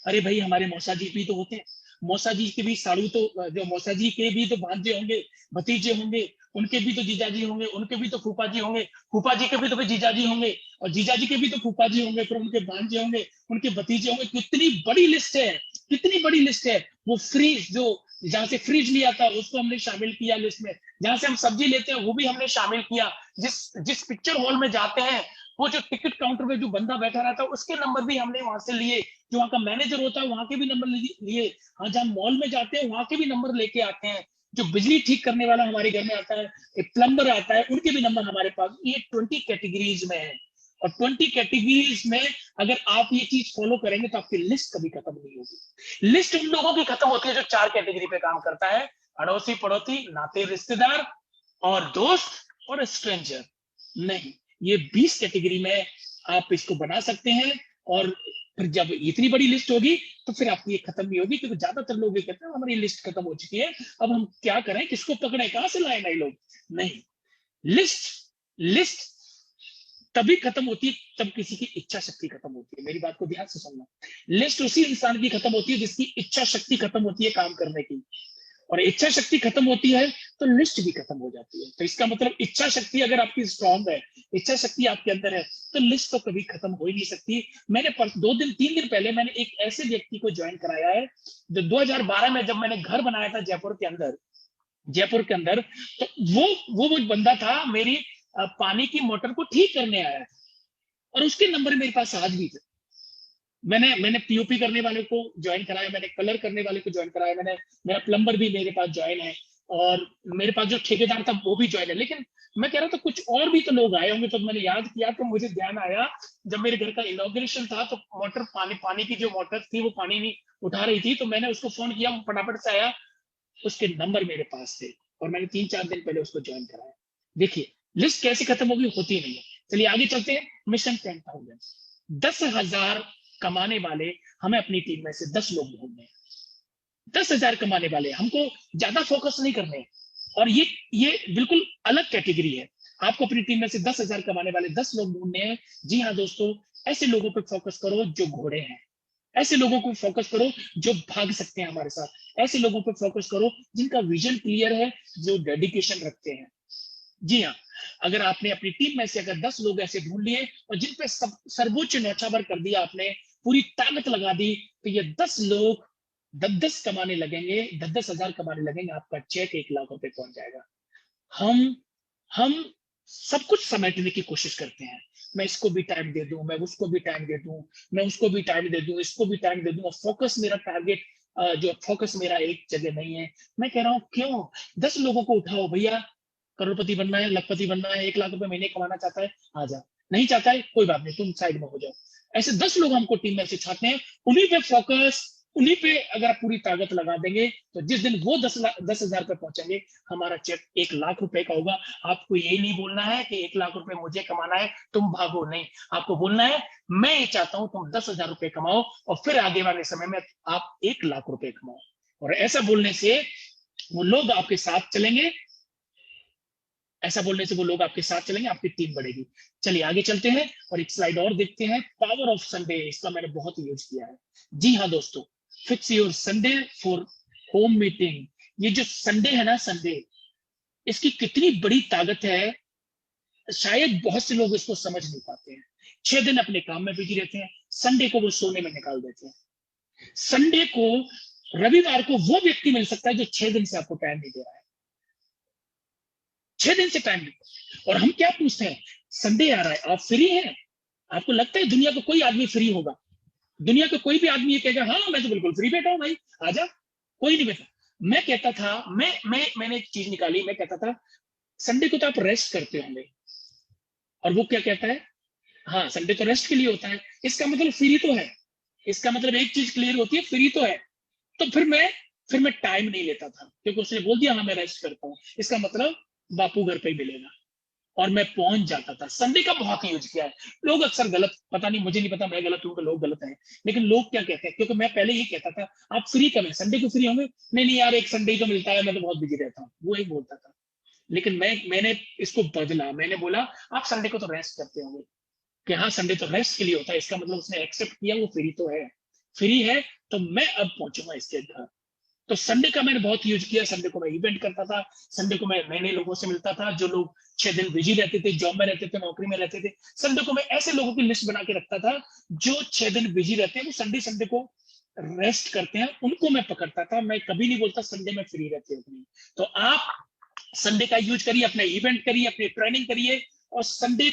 अरे भाई, हमारे मौसा जी भी तो होते हैं, मौसा जी के भी साड़ू, तो जो मौसा जी के भी तो भांजे होंगे, भतीजे होंगे, उनके भी तो जीजाजी होंगे, उनके भी तो फूफा जी होंगे, फूफा जी के भी तो जीजाजी होंगे, और जीजाजी के भी तो फूफा जी होंगे, फिर उनके भांजे होंगे, उनके भतीजे होंगे। कितनी बड़ी लिस्ट है, कितनी बड़ी लिस्ट है। वो फ्रीज, जो जहां से फ्रिज लिया था उसको हमने शामिल किया लिस्ट में, जहां से हम सब्जी लेते हैं वो भी हमने शामिल किया, जिस पिक्चर हॉल में जाते हैं वो जो टिकट काउंटर में जो बंदा बैठा रहता है उसके नंबर भी हमने वहां से लिए, जो वहां का मैनेजर होता है वहां के भी नंबर लिए। हाँ, जहां मॉल में जाते हैं वहां के भी नंबर लेके आते हैं, जो बिजली ठीक करने वाला हमारे घर में आता है, एक प्लम्बर आता है, उनके भी नंबर हमारे पास। ये 20 कैटेगरीज में है, और 20 कैटेगरीज में अगर आप ये चीज फॉलो करेंगे तो आपकी लिस्ट कभी खत्म नहीं होगी। लिस्ट उन लोगों की खत्म होती है जो 4 कैटेगरी पे काम करता है, अड़ोसी पड़ोसी, नाते रिश्तेदार, और दोस्त, और स्ट्रेंजर नहीं। ये 20 कैटेगरी में आप इसको बना सकते हैं। और फिर जब इतनी बड़ी लिस्ट होगी तो फिर आपकी ये खत्म नहीं होगी, क्योंकि ज्यादातर लोग ये कहते हैं हमारी लिस्ट खत्म हो चुकी है, अब हम क्या करें, किसको पकड़े, कहां से लाए नए लोग। नहीं, लिस्ट तभी खत्म होती है जब किसी की इच्छा शक्ति खत्म होती है। मेरी बात को ध्यान से सुनना। लिस्ट उसी इंसान की खत्म होती है जिसकी इच्छा शक्ति खत्म होती है काम करने की, और इच्छा शक्ति खत्म होती है तो लिस्ट भी खत्म हो जाती है। तो इसका मतलब इच्छा शक्ति अगर आपकी स्ट्रांग है, इच्छा शक्ति आपके अंदर है, तो लिस्ट तो कभी खत्म हो ही नहीं सकती। मैंने 3 दिन पहले मैंने एक ऐसे व्यक्ति को ज्वाइन कराया है जो 2012 में जब मैंने घर बनाया था जयपुर के अंदर, तो वो बंदा था मेरी पानी की मोटर को ठीक करने आया था, और उसके नंबर मेरे पास आज भी थे। मैंने पीओपी करने वाले को ज्वाइन कराया, मैंने कलर करने वाले को ज्वाइन कराया, मैंने, मेरा प्लम्बर भी मेरे पास ज्वाइन है, और मेरे पास जो ठेकेदार था वो भी ज्वाइन है। लेकिन मैं कह रहा था कुछ और भी तो लोग आए होंगे, तो मैंने याद किया तो मुझे ध्यान आया, जब मेरे घर का इनॉग्रेशन था तो मोटर, पानी की जो मोटर थी वो पानी नहीं उठा रही थी, तो मैंने उसको फोन किया, वो फटाफट से आया, उसके नंबर मेरे पास थे, और मैंने 3-4 दिन पहले उसको ज्वाइन कराया। देखिए लिस्ट कैसे खत्म होगी, होती नहीं है। चलिए आगे चलते हैं। मिशन 10,000, 10,000 कमाने वाले हमें अपनी टीम में से 10 लोग ढूंढने हैं। 10,000 कमाने वाले, हमको ज्यादा फोकस नहीं करने हैं, और ये बिल्कुल अलग कैटेगरी है। आपको अपनी टीम में से 10,000 कमाने वाले 10 लोग ढूंढने हैं। जी हाँ दोस्तों, ऐसे लोगों पे फोकस करो जो घोड़े हैं, ऐसे लोगों को फोकस करो जो भाग सकते हैं हमारे साथ, ऐसे लोगों पे फोकस करो जिनका विजन क्लियर है, जो डेडिकेशन रखते हैं। जी हाँ, अगर आपने अपनी टीम में से अगर 10 लोग ऐसे ढूंढ लिए और जिन पे सर्वोच्च न्यौछावर कर दिया, आपने पूरी ताकत लगा दी, तो ये 10 लोग 10-10 कमाने लगेंगे, 10-10 हजार कमाने लगेंगे, आपका चेक 1 लाख रुपए पहुंच जाएगा। हम सब कुछ समेटने की कोशिश करते हैं, मैं इसको भी टाइम दे दूं, मैं उसको भी टाइम दे दूं, मैं उसको भी टाइम दे दूं, इसको भी टाइम दे दूं, और फोकस मेरा टारगेट, जो फोकस मेरा एक जगह नहीं है। मैं कह रहा हूं क्यों, 10 लोगों को उठाओ भैया, करोड़पति बनना है, लखपति बनना है, 1 लाख रुपए महीने कमाना चाहता है, आ जा, नहीं चाहता है कोई बात नहीं, तुम साइड में हो जाओ। ऐसे 10 लोग हमको टीम में से छाटते हैं, उन्हीं पे फोकस, उन्हीं पे अगर आप पूरी ताकत लगा देंगे, तो जिस दिन वो 10,000 पे पहुंचेंगे, हमारा चेक 1 लाख रुपए का होगा। आपको ये नहीं बोलना है कि 1 लाख रुपए मुझे कमाना है, तुम भागो, नहीं, आपको बोलना है मैं ये चाहता हूं तुम 10,000 रुपए कमाओ, और फिर आगे वाले समय में आप 1 लाख रुपए कमाओ। और ऐसा बोलने से वो लोग आपके साथ चलेंगे, ऐसा बोलने से वो लोग आपके साथ चलेंगे, आपकी टीम बढ़ेगी। चलिए आगे चलते हैं और एक स्लाइड और देखते हैं। पावर ऑफ संडे, इसका मैंने बहुत यूज किया है। जी हाँ दोस्तों, fix your Sunday for home meeting. ये जो संडे है ना, संडे, इसकी कितनी बड़ी ताकत है, शायद बहुत से लोग इसको समझ नहीं पाते हैं। 6 दिन अपने काम में बिजी रहते हैं, संडे को वो सोने में निकाल देते हैं। संडे को, रविवार को वो व्यक्ति मिल सकता है जो 6 दिन से आपको टाइम नहीं दे रहा है, 6 दिन से टाइम नहीं। और हम क्या पूछते हैं, संडे आ रहा है, आप फ्री हैं? आपको लगता है दुनिया का कोई आदमी फ्री होगा? दुनिया का कोई भी आदमी ये कहेगा हाँ मैं तो बिल्कुल फ्री बैठा हूं भाई, आजा? कोई नहीं बैठा। मैं कहता था, मैंने एक चीज निकाली, मैं कहता था संडे को तो आप रेस्ट करते होंगे, और वो क्या कहता है, हाँ संडे तो रेस्ट के लिए होता है, इसका मतलब फ्री तो है। इसका मतलब एक चीज क्लियर होती है, फ्री तो है। तो फिर मैं टाइम नहीं लेता था, क्योंकि उसने बोल दिया हाँ मैं रेस्ट करता हूँ, इसका मतलब बापू घर पे ही मिलेगा, और मैं पहुंच जाता था। संडे का बहुत यूज किया है। लोग अक्सर गलत, पता नहीं, मुझे नहीं पता मैं गलत हूं कि लोग गलत हैं, लेकिन लोग क्या कहते हैं, क्योंकि मैं पहले ये कहता था आप फ्री कब है, संडे को फ्री होंगे? नहीं नहीं यार, एक संडे ही तो मिलता है, मैं तो बहुत बिजी रहता हूँ, वो एक बोलता था। लेकिन मैंने इसको बदला, मैंने बोला आप संडे को तो रेस्ट करते होंगे, कि हाँ संडे तो रेस्ट के लिए होता है, इसका मतलब उसने एक्सेप्ट किया वो फ्री तो है, फ्री है, तो मैं अब पहुंचूंगा इसके घर। तो संडे का मैंने बहुत यूज किया। संडे को मैं इवेंट करता था, संडे को मैं नए नए लोगों से मिलता था, जो लोग 6 दिन बिजी रहते थे, जॉब में रहते थे, नौकरी में रहते थे। संडे को मैं ऐसे लोगों की लिस्ट बना के रखता था जो 6 दिन बिजी रहते हैं, वो संडे को रेस्ट करते हैं, उनको मैं पकड़ता था। मैं कभी नहीं बोलता संडे में फ्री रहते हो। तो आप संडे का यूज करिए, अपना इवेंट करिए, अपनी ट्रेनिंग करिए, और संडे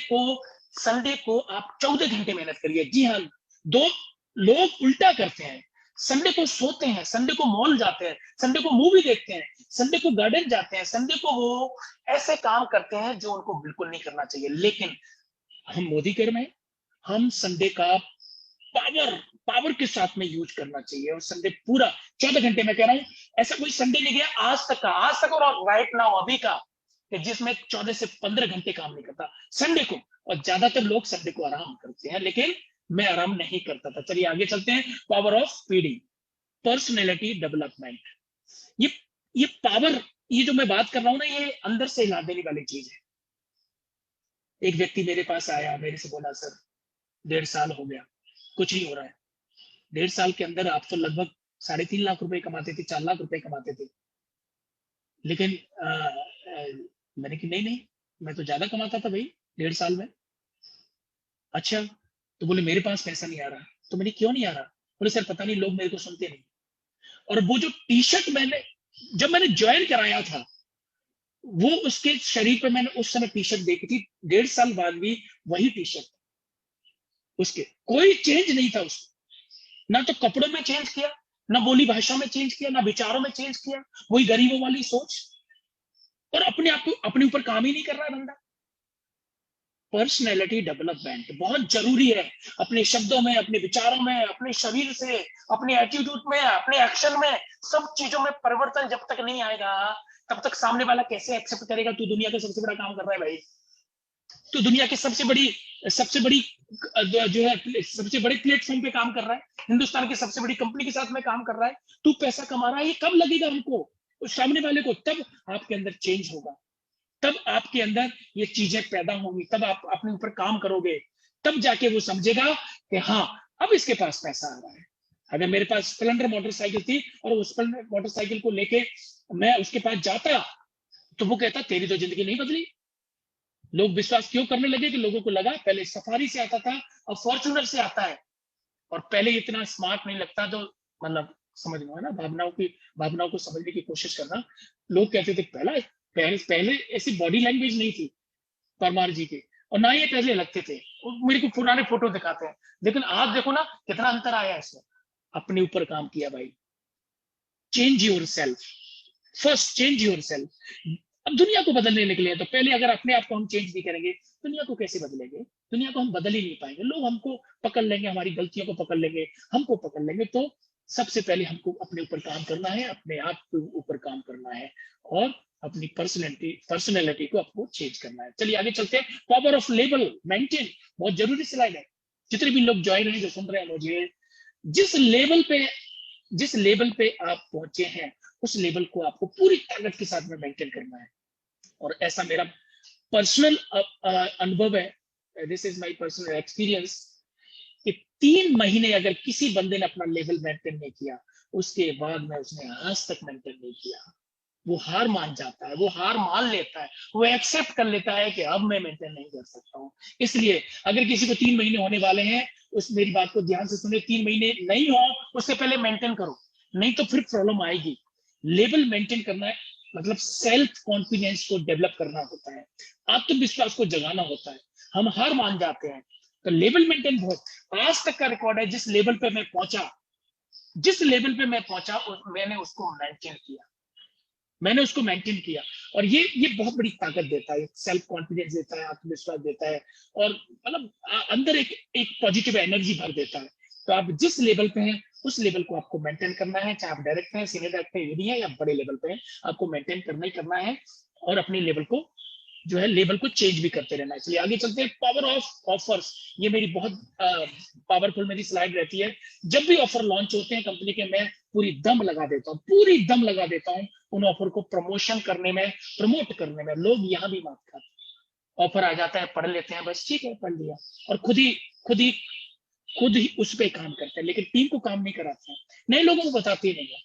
को आप 14 घंटे मेहनत करिए। जी हाँ, दो लोग उल्टा करते हैं, संडे को सोते हैं, संडे को मॉल जाते हैं, संडे को मूवी देखते हैं, संडे को गार्डन जाते हैं, संडे को वो ऐसे काम करते हैं जो उनको बिल्कुल नहीं करना चाहिए। लेकिन हम मोदी कर में, हम संडे का पावर के साथ में यूज करना चाहिए, और संडे पूरा 14 घंटे में कह रहा हूं, ऐसा कोई संडे नहीं गया आज तक और राइट नाउ अभी का, कि जिसमें 14 से 15 घंटे काम नहीं करता संडे को। और ज्यादातर लोग संडे को आराम करते हैं, लेकिन मैं आराम नहीं करता था। चलिए आगे चलते हैं। Power of PD, personality development. ये पावर, ये जो मैं बात कर रहा हूं ना, ये अंदर से हिला देने वाली चीज है। एक व्यक्ति मेरे पास आया, मेरे से बोला सर 1.5 साल हो गया, कुछ नहीं हो रहा है। 1.5 साल के अंदर आप तो लगभग 3.5 लाख रुपए कमाते थे, 4 लाख रुपए कमाते थे। लेकिन मैंने कि नहीं, मैं तो ज्यादा कमाता था भाई 1.5 साल में। अच्छा, तो बोले मेरे पास पैसा नहीं आ रहा। तो मैंने क्यों नहीं आ रहा? बोले सर पता नहीं, लोग मेरे को सुनते नहीं। और वो जो टी शर्ट जब मैंने ज्वाइन कराया था, वो उसके शरीर पे मैंने उस समय टी शर्ट देखी थी, 1.5 साल बाद भी वही टी शर्ट, उसके कोई चेंज नहीं था उसमें। ना तो कपड़ों में चेंज किया, ना बोली भाषा में चेंज किया, ना विचारों में चेंज किया, वही गरीबों वाली सोच, और अपने आप को अपने ऊपर काम ही नहीं कर रहा बंदा। पर्सनैलिटी डेवलपमेंट बहुत जरूरी है, अपने शब्दों में, अपने विचारों में, अपने शरीर से, अपने एटीट्यूड में, अपने एक्शन में, सब चीजों में परिवर्तन जब तक नहीं आएगा तब तक सामने वाला कैसे एक्सेप्ट करेगा तू दुनिया का सबसे बड़ा काम कर रहा है भाई, तो दुनिया की सबसे बड़ी जो है सबसे बड़े प्लेटफॉर्म पे काम कर रहा है, हिंदुस्तान की सबसे बड़ी कंपनी के साथ में काम कर रहा है, तू पैसा कमा रहा है, ये कब लगेगा हमको, उस सामने वाले को, तब आपके अंदर चेंज होगा, तब आपके अंदर ये चीजें पैदा होंगी, तब आप अपने ऊपर काम करोगे, तब जाके वो समझेगा कि हाँ अब इसके पास पैसा आ रहा है। अगर मेरे पास स्प्लेंडर मोटरसाइकिल थी और उस स्प्लेंडर मोटरसाइकिल को लेके मैं उसके पास जाता तो वो कहता तेरी तो जिंदगी नहीं बदली। लोग विश्वास क्यों करने लगे कि लोगों को लगा पहले सफारी से आता था, अब फॉर्च्यूनर से आता है, और पहले इतना स्मार्ट नहीं लगता, तो मतलब समझ लो है ना, भावनाओं को समझने की कोशिश करना। लोग कहते थे पहले ऐसी बॉडी लैंग्वेज नहीं थी परमार जी की, और ना ये पहले लगते थे, मेरे को पुराने फोटो दिखाते हैं, लेकिन आज देखो ना कितना अंतर आया इसमें। अपने ऊपर काम किया भाई, change your self first, change your self. अब दुनिया को बदलने के लिए तो पहले अगर अपने आप को हम चेंज नहीं करेंगे दुनिया को कैसे बदलेंगे, दुनिया को हम बदल ही नहीं पाएंगे, लोग हमको पकड़ लेंगे, हमारी गलतियों को पकड़ लेंगे, हमको पकड़ लेंगे। तो सबसे पहले हमको अपने ऊपर काम करना है, अपने आप के ऊपर काम करना है, और अपनी पर्सनैलिटी को आपको चेंज करना है। चलिए आगे चलते हैं। पावर ऑफ लेबल मेंटेन, बहुत जरूरी स्लाइड है। जितने भी लोग ज्वाइन हैं, जो सुन रहे हैं मुझे, जिस लेवल पे आप पहुंचे हैं उस लेवल को आपको पूरी ताकत के साथ में मेंटेन करना है। और ऐसा मेरा पर्सनल अनुभव है, this is my personal experience, कि 3 महीने अगर किसी बंदे ने अपना लेवल मेंटेन नहीं किया, उसके बाद में उसने आज तक मेंटेन नहीं किया, वो हार मान जाता है, वो हार मान लेता है, वो एक्सेप्ट कर लेता है कि अब मैं मेंटेन नहीं कर सकता हूँ। इसलिए अगर किसी को 3 महीने होने वाले हैं, उस मेरी बात को ध्यान से सुने, 3 महीने नहीं हो उससे पहले मेंटेन करो, नहीं तो फिर प्रॉब्लम आएगी। लेवल मेंटेन करना है मतलब सेल्फ कॉन्फिडेंस को डेवलप करना होता है, आत्मविश्वास को जगाना होता है। हम हार मान जाते हैं, तो लेवल मेंटेन बहुत आज तक का रिकॉर्ड है। जिस लेवल पे मैं पहुंचा मैंने उसको मेंटेन किया, और ये बहुत बड़ी ताकत देता है, सेल्फ कॉन्फिडेंस देता है, आत्मविश्वास देता है, और मतलब अंदर एक पॉजिटिव एनर्जी भर देता है। तो आप जिस लेवल पे हैं उस लेवल को आपको मेंटेन करना है, चाहे आप डायरेक्ट हैं, सीनियर डायरेक्टर ये नहीं है, या बड़े लेवल पे हैं, आपको मेंटेन करना है, और अपने लेवल को जो है लेवल को चेंज भी करते रहना है। चलिए आगे चलते हैं। पावर ऑफ ऑफर्स, ये मेरी बहुत पावरफुल मेरी स्लाइड रहती है। जब भी ऑफर लॉन्च होते हैं कंपनी के, मैं पूरी दम लगा देता हूँ उन ऑफर को प्रमोट करने में। लोग यहाँ भी मात खाते हैं, ऑफर आ जाता है, पढ़ लेते हैं, बस ठीक है पढ़ लिया, और खुद ही उस पर काम करते हैं, लेकिन टीम को काम नहीं कराते हैं, नए लोगों को बताते ही नहीं है।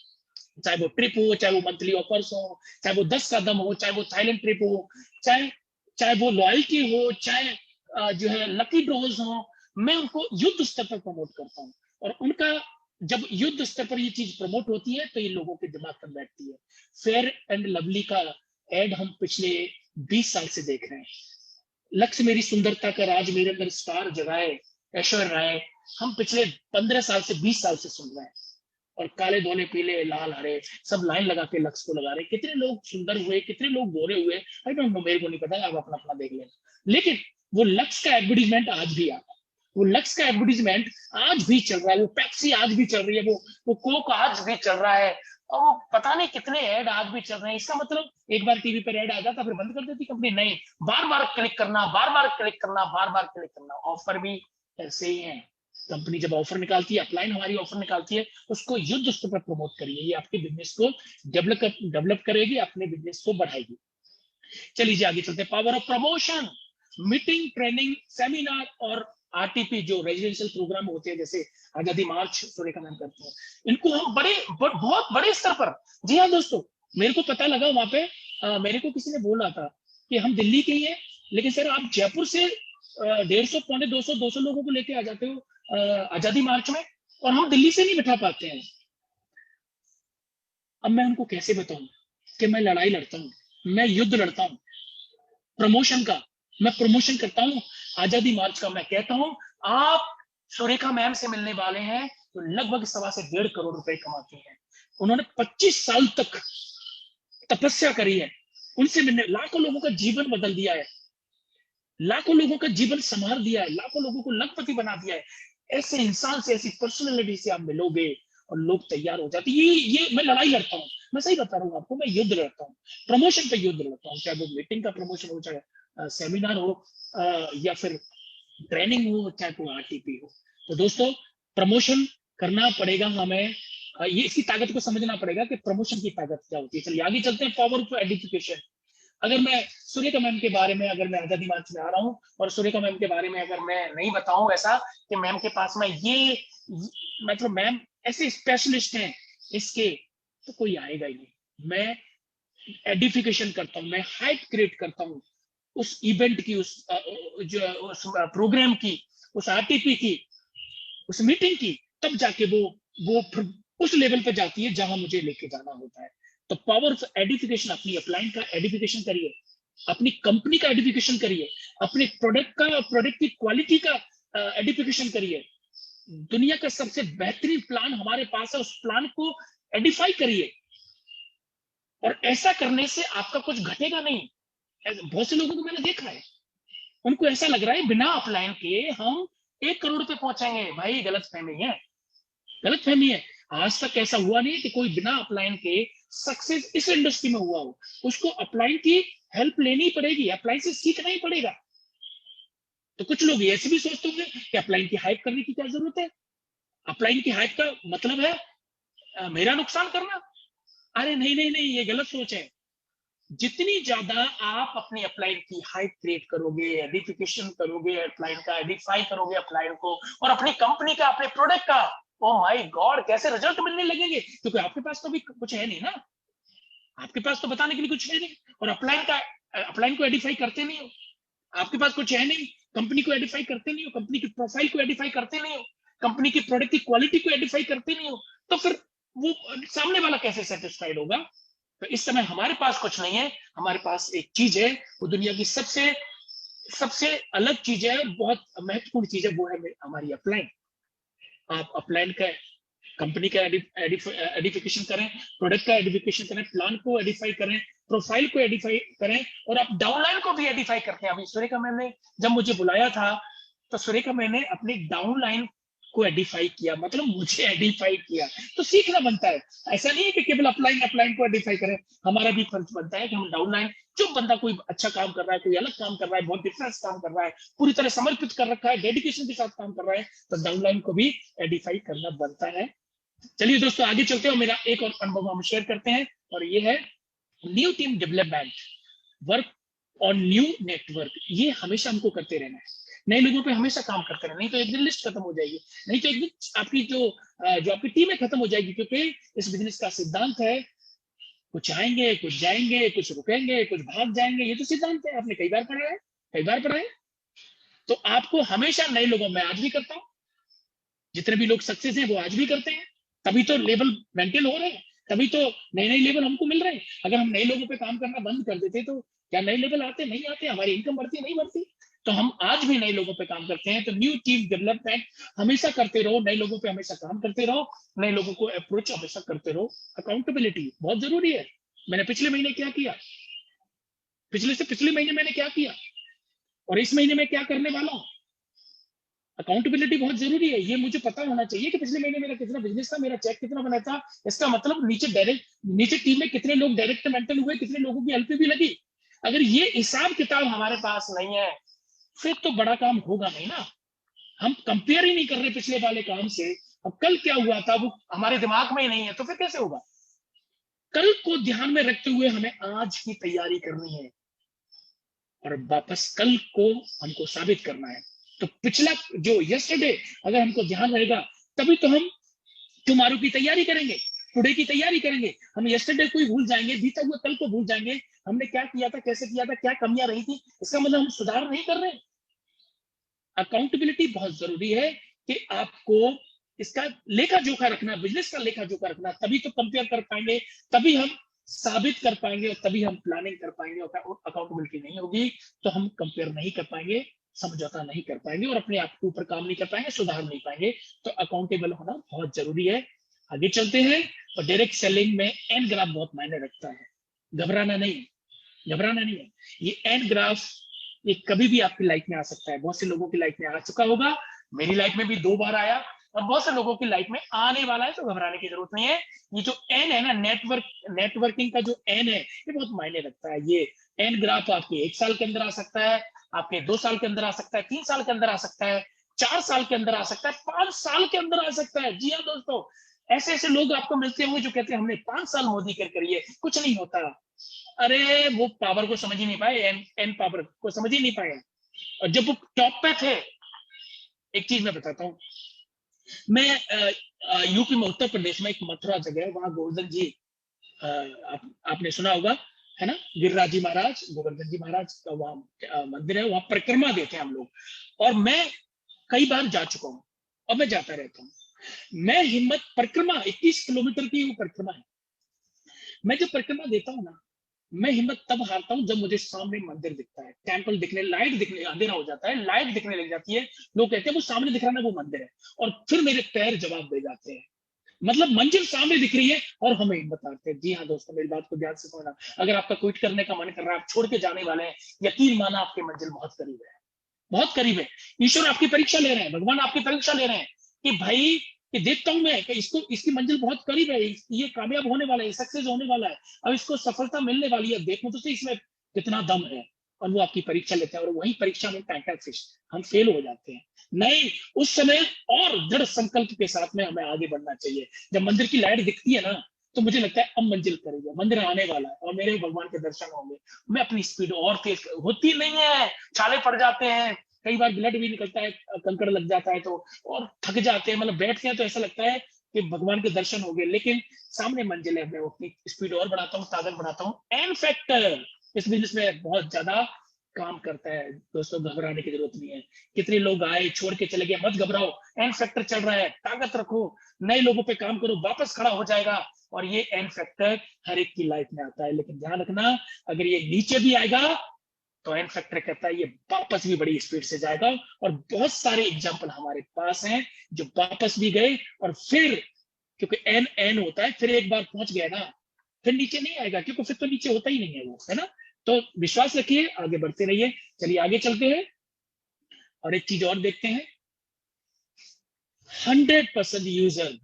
चाहे वो ट्रिप हो, चाहे वो मंथली ऑफर्स हो, चाहे वो 10 कदम हो, चाहे वो थाईलैंड ट्रिप हो, चाहे वो लॉयल्टी हो, चाहे जो है लकी ड्रॉज हो, मैं उनको युद्ध स्तर पर प्रमोट करता हूँ। और उनका जब युद्ध स्तर पर ये चीज प्रमोट होती है तो ये लोगों के दिमाग पर बैठती है। फेयर एंड लवली का एड हम पिछले 20 साल से देख रहे हैं। लक्ष्य मेरी सुंदरता का राज मेरे अंदर स्टार जगाए, ऐश्वर्य राय, हम पिछले 15 साल से 20 साल से सुन रहे हैं, और काले धोले पीले लाल हरे सब लाइन लगा के लक्ष्य को लगा रहे। कितने लोग सुंदर हुए, कितने लोग गोरे हुए, आई डोंट नो, मेरे को नहीं पता, आप अपना अपना देख लेना। लेकिन वो लक्ष्य का एडवर्टीजमेंट आज भी आता है, वो लक्ष्य का एडवर्टीजमेंट आज भी चल रहा है, वो पेप्सी आज भी चल रही है, वो कोक आज भी चल रहा है, और वो पता नहीं कितने ऐड आज भी चल रहे हैं। इसका मतलब एक बार टीवी पर ऐड आ जाता फिर बंद कर देती कंपनी, नहीं, बार बार क्लिक करना। ऑफर भी ऐसे ही है, कंपनी जब ऑफर निकालती है, अपलाइन हमारी ऑफर निकालती है, उसको युद्ध स्तर पर प्रमोट करिए, ये आपके बिजनेस को डेवलप करेगी, अपने बिजनेस को बढ़ाएगी। चलिए आगे चलते हैं। Power of promotion, meeting, training, seminar और आरटीपी जो रेजिडेंशियल प्रोग्राम होते हैं, जैसे आजादी मार्च सुरेखा मैम करते हैं, इनको हम बहुत बड़े स्तर पर, जी हाँ दोस्तों, मेरे को पता लगा वहां पे, मेरे को किसी ने बोला था कि हम दिल्ली के ही हैं, लेकिन सर आप जयपुर से 150, पौने 200 लोगों को लेके आ जाते हो आजादी मार्च में, और हम दिल्ली से नहीं बिठा पाते हैं। अब मैं उनको कैसे बताऊं कि मैं लड़ाई लड़ता हूं, मैं युद्ध लड़ता हूं प्रमोशन का, मैं प्रमोशन करता हूं आजादी मार्च का। मैं कहता हूं आप सुरेखा मैम से मिलने वाले हैं, तो लगभग 1.25 से 1.5 करोड़ रुपए कमाती हैं। उन्होंने 25 साल तक तपस्या करी है, उनसे मैंने लाखों लोगों का जीवन बदल दिया है, लाखों लोगों का जीवन संवार दिया है, लाखों लोगों को लखपति बना दिया है। ऐसे इंसान से, ऐसी पर्सनैलिटी से आप मिलोगे और लोग तैयार हो जाते। ये मैं लड़ाई लड़ता हूँ, मैं सही बता रहा हूँ आपको, मैं युद्ध लड़ता हूँ, प्रमोशन पे युद्ध लड़ता हूँ, चाहे वो मीटिंग का प्रमोशन हो, चाहे सेमिनार हो, या फिर ट्रेनिंग हो, चाहे कोई आरटीपी हो। तो दोस्तों, प्रमोशन करना पड़ेगा हमें, ये इसकी ताकत को समझना पड़ेगा कि प्रमोशन की ताकत क्या होती है। चलिए आगे चलते हैं। Power of edification. अगर मैं सुरेखा मैम के बारे में, अगर मैं आजादी मार्च में आ रहा हूँ और सुरेखा मैम के बारे में अगर मैं नहीं बताऊं ऐसा कि मैम के पास में ये मतलब मैम ऐसे स्पेशलिस्ट हैं इसके, तो कोई आएगा ही नहीं। मैं एडिफिकेशन करता हूँ, मैं हाइप क्रिएट करता हूँ उस इवेंट की, उस प्रोग्राम की, उस आरटीपी की, उस मीटिंग की, तब जाके वो उस लेवल पे जाती है जहां मुझे लेके जाना होता है। तो पावर ऑफ एडिफिकेशन, अपनी अपलाइन का एडिफिकेशन करिए, अपनी कंपनी का एडिफिकेशन करिए, अपने प्रोडक्ट की क्वालिटी का एडिफिकेशन करिए। दुनिया का सबसे बेहतरीन प्लान हमारे पास है, उस प्लान को एडिफाई करिए। और ऐसा करने से आपका कुछ घटेगा नहीं। बहुत से लोगों को मैंने देखा है, उनको ऐसा लग रहा है बिना अपलाइन के हम 1 करोड़ पे पहुंचेंगे। भाई गलत फहमी है, गलत फहमी है। आज तक ऐसा हुआ नहीं है कि कोई बिना अपलाइन के सक्सेस इस इंडस्ट्री में हुआ हो। उसको अपलाइन की हेल्प लेनी पड़ेगी, अपलाइन से सीखना ही पड़ेगा। तो कुछ लोग ऐसे भी सोचते होंगे कि अपलाइन की हाइप करने की क्या जरूरत है, अपलाइन की हाइप का मतलब है मेरा नुकसान करना। अरे नहीं नहीं नहीं, ये गलत सोच है। जितनी ज्यादा आप अपनी अपलाइन की हाइप क्रिएट करोगे, एडिफिकेशन करोगे, अपलाइन का एडिफाई करोगे अपलाइन को, और अपनी कंपनी का, अपने प्रोडक्ट का, ओ माय गॉड कैसे रिजल्ट मिलने लगेंगे। क्योंकि आपके पास तो अभी कुछ है नहीं ना, आपके पास तो बताने के लिए कुछ है नहीं, और अपलाइन को एडिफाई करते नहीं हो, आपके पास कुछ है नहीं, कंपनी को एडिफाई करते नहीं हो, कंपनी की प्रोफाइल को एडिफाई करते नहीं हो, कंपनी की प्रोडक्ट की क्वालिटी को एडिफाई करते नहीं हो, तो फिर वो सामने वाला कैसे सेटिस्फाइड होगा। तो इस समय हमारे पास कुछ नहीं है, हमारे पास एक चीज है, वो दुनिया की सबसे अलग चीज है, बहुत महत्वपूर्ण चीज है, वो है हमारी अपलाइन। आप अपलाइन का, कंपनी का एडिफिकेशन करें, प्रोडक्ट का एडिफिकेशन करें, प्लान को एडिफाई करें, प्रोफाइल को एडिफाई करें, और आप डाउनलाइन को भी एडिफाई करते हैं। अभी सुरेखा मैम ने जब मुझे बुलाया था, तो सुरेखा मैंने अपनी डाउनलाइन को एडिफाई किया, मतलब मुझे एडिफाई किया। तो सीखना बनता है, ऐसा नहीं है कि केवल अपलाइन को एडिफाई करें। हमारा भी फर्ज बनता है कि हम डाउनलाइन, जो बंदा कोई अच्छा काम कर रहा है, कोई अलग काम कर रहा है, बहुत डिफरेंस काम कर रहा है, पूरी तरह समर्पित कर रखा है, डेडिकेशन के साथ काम कर रहा है, तो डाउनलाइन को भी एडिफाई करना बनता है। चलिए दोस्तों आगे चलते हैं, मेरा एक और अनुभव हम शेयर करते हैं, और ये है new team development, work on new network. ये हमेशा हमको करते रहना है, नए लोगों पे हमेशा काम करते रहना, नहीं तो एक दिन लिस्ट खत्म हो जाएगी, नहीं तो एक दिन आपकी जो आपकी टीम है खत्म हो जाएगी। क्योंकि इस बिजनेस का सिद्धांत है, कुछ आएंगे, कुछ जाएंगे, कुछ रुकेंगे, कुछ भाग जाएंगे, ये तो सिद्धांत है, आपने कई बार पढ़ा है। तो आपको हमेशा नए लोगों में, आज भी करता हूं, जितने भी लोग सक्सेस हैं वो आज भी करते हैं, तभी तो लेवल मेंटेन हो रहे हैं, तभी तो नए लेवल हमको मिल रहे हैं। अगर हम नए लोगों पे काम करना बंद कर देते तो क्या नए लेवल आते, नहीं आते, हमारी इनकम बढ़ती नहीं बढ़ती। तो हम आज भी नए लोगों पे काम करते हैं। तो न्यू टीम डेवलपमेंट हमेशा करते रहो, नए लोगों पे हमेशा काम करते रहो, नए लोगों को अप्रोच हमेशा करते रहो। अकाउंटेबिलिटी बहुत जरूरी है। मैंने पिछले महीने क्या किया, पिछले महीने मैंने क्या किया, और इस महीने में क्या करने वाला हूं। अकाउंटेबिलिटी बहुत जरूरी है, ये मुझे पता होना चाहिए कि पिछले महीने मेरा कितना बिजनेस था, मेरा चेक कितना बना था। इसका मतलब नीचे टीम में कितने लोग डायरेक्ट मेंटल हुए, कितने लोगों की हेल्प भी लगी। अगर ये हिसाब किताब हमारे पास नहीं है, फिर तो बड़ा काम होगा नहीं ना। हम कंपेयर ही नहीं कर रहे पिछले वाले काम से, अब कल क्या हुआ था वो हमारे दिमाग में ही नहीं है, तो फिर कैसे होगा। कल को ध्यान में रखते हुए हमें आज की तैयारी करनी है, और वापस कल को हमको साबित करना है। तो पिछला जो यस्टरडे अगर हमको ध्यान रहेगा, तभी तो हम टुमारो की तैयारी करेंगे, टुडे की तैयारी करेंगे। हम यस्टरडे को ही भूल जाएंगे, बीता हुआ कल को भूल जाएंगे, हमने क्या किया था, कैसे किया था, क्या कमियां रही थी, इसका मतलब हम सुधार नहीं कर रहे। अकाउंटेबिलिटी बहुत जरूरी है कि आपको इसका लेखा जोखा रखना, बिजनेस का लेखा जोखा रखना, तभी तो कंपेयर कर पाएंगे, तभी हम साबित कर पाएंगे, और तभी हम प्लानिंग कर पाएंगे। अकाउंटेबिलिटी नहीं होगी तो हम कंपेयर नहीं कर पाएंगे, समझौता नहीं कर पाएंगे और अपने आप के ऊपर काम नहीं कर पाएंगे, सुधार नहीं पाएंगे। तो अकाउंटेबल होना बहुत जरूरी है। आगे चलते हैं। और डायरेक्ट सेलिंग में एन ग्राफ बहुत मायने रखता है। घबराना नहीं, घबराना नहीं है। ये एन ग्राफ ये कभी भी आपकी लाइफ में आ सकता है। बहुत से लोगों की लाइफ में आ चुका होगा, मेरी लाइफ में भी 2 बार आया और बहुत से लोगों की लाइफ में आने वाला है। तो घबराने की जरूरत नहीं है। ये जो एन है ना, नेटवर्किंग का जो एन है, ये बहुत मायने रखता है। ये एन ग्राफ आपके 1 साल के अंदर आ सकता है, आपके 2 साल के अंदर आ सकता है, 3 साल के अंदर आ सकता है, 4 साल के अंदर आ सकता है, 5 साल के अंदर आ सकता है। जी हाँ दोस्तों, ऐसे ऐसे लोग आपको मिलते होंगे जो कहते हैं हमने 5 साल मोदी कर करिए, कुछ नहीं होता। अरे वो पावर को समझ ही नहीं पाए, एन पावर को समझ ही नहीं पाए। और जब वो टॉप पे थे, एक चीज मैं बताता हूँ, मैं यूपी में उत्तर प्रदेश में एक मथुरा जगह है, वहां गोवर्धन जी, आपने सुना होगा है ना, गिरिराज जी महाराज, गोवर्धन जी महाराज का वहां मंदिर है, वहां परिक्रमा देते हैं हम लोग। और मैं कई बार जा चुका हूँ और मैं जाता रहता हूँ। मैं हिम्मत परिक्रमा 21 किलोमीटर की वो परिक्रमा है। मैं जब परिक्रमा देता हूँ ना, मैं हिम्मत तब हारता हूँ जब मुझे सामने मंदिर दिखता है, टेंपल दिखने, लाइट दिखने, अंधेरा हो जाता है, लाइट दिखने लग जाती है, लोग कहते हैं वो सामने दिख रहा है ना, वो मंदिर है। और फिर मेरे पैर जवाब दे जाते हैं। मतलब मंजिल सामने दिख रही है और हमें हिम्मत आते हैं। जी हाँ दोस्तों, मेरी बात को ध्यान से सुनना। अगर आपका क्विट करने का मन कर रहा है, आप छोड़ के जाने वाले हैं, यकीन माना आपकी मंजिल बहुत करीब है, बहुत करीब है। ईश्वर आपकी परीक्षा ले रहे हैं, भगवान आपकी परीक्षा ले रहे हैं कि भाई कि देखता हूं मैं कि इसकी मंजिल बहुत करीब है, ये कामयाब होने वाला है, सक्सेस होने वाला है, अब इसको सफलता मिलने वाली है, देखो तो सही इसमें कितना दम है। और वो आपकी परीक्षा लेते हैं और वही परीक्षा में फिश हम फेल हो जाते हैं। नहीं, उस समय और दृढ़ संकल्प के साथ में हमें आगे बढ़ना चाहिए। जब मंदिर की लाइट दिखती है ना, तो मुझे लगता है अब मंजिल करेगा, मंदिर आने वाला है और मेरे भगवान के दर्शन होंगे। मैं अपनी स्पीड और तेज होती नहीं है, छाले पड़ जाते हैं, कई बार ब्लड भी निकलता है, कंकड़ लग जाता है तो, और थक जाते हैं, मतलब बैठते हैं तो ऐसा लगता है कि भगवान के दर्शन हो गए, लेकिन सामने मंजिल है। मैं अपनी स्पीड और बढ़ाता हूँ, ताकत बढ़ाता हूँ। एन फैक्टर इस बिजनेस में बहुत ज्यादा काम करता है दोस्तों, घबराने की जरूरत नहीं है। कितने लोग आए छोड़ के चले गए, मत घबराओ, एन फैक्टर चल रहा है, ताकत रखो, नए लोगों पे काम करो, वापस खड़ा हो जाएगा। और ये एन फैक्टर हर एक की लाइफ में आता है, लेकिन ध्यान रखना, अगर ये नीचे भी आएगा तो एन फैक्टर कहता है ये वापस भी बड़ी स्पीड से जाएगा। और बहुत सारे एग्जाम्पल हमारे पास हैं जो वापस भी गए और फिर, क्योंकि एन एन होता है, फिर एक बार पहुंच गया ना, फिर नीचे नहीं आएगा, क्योंकि फिर तो नीचे होता ही नहीं है वो, है ना। तो विश्वास रखिए, आगे बढ़ते रहिए। चलिए आगे चलते हैं और एक चीज और देखते हैं। 100% यूजर,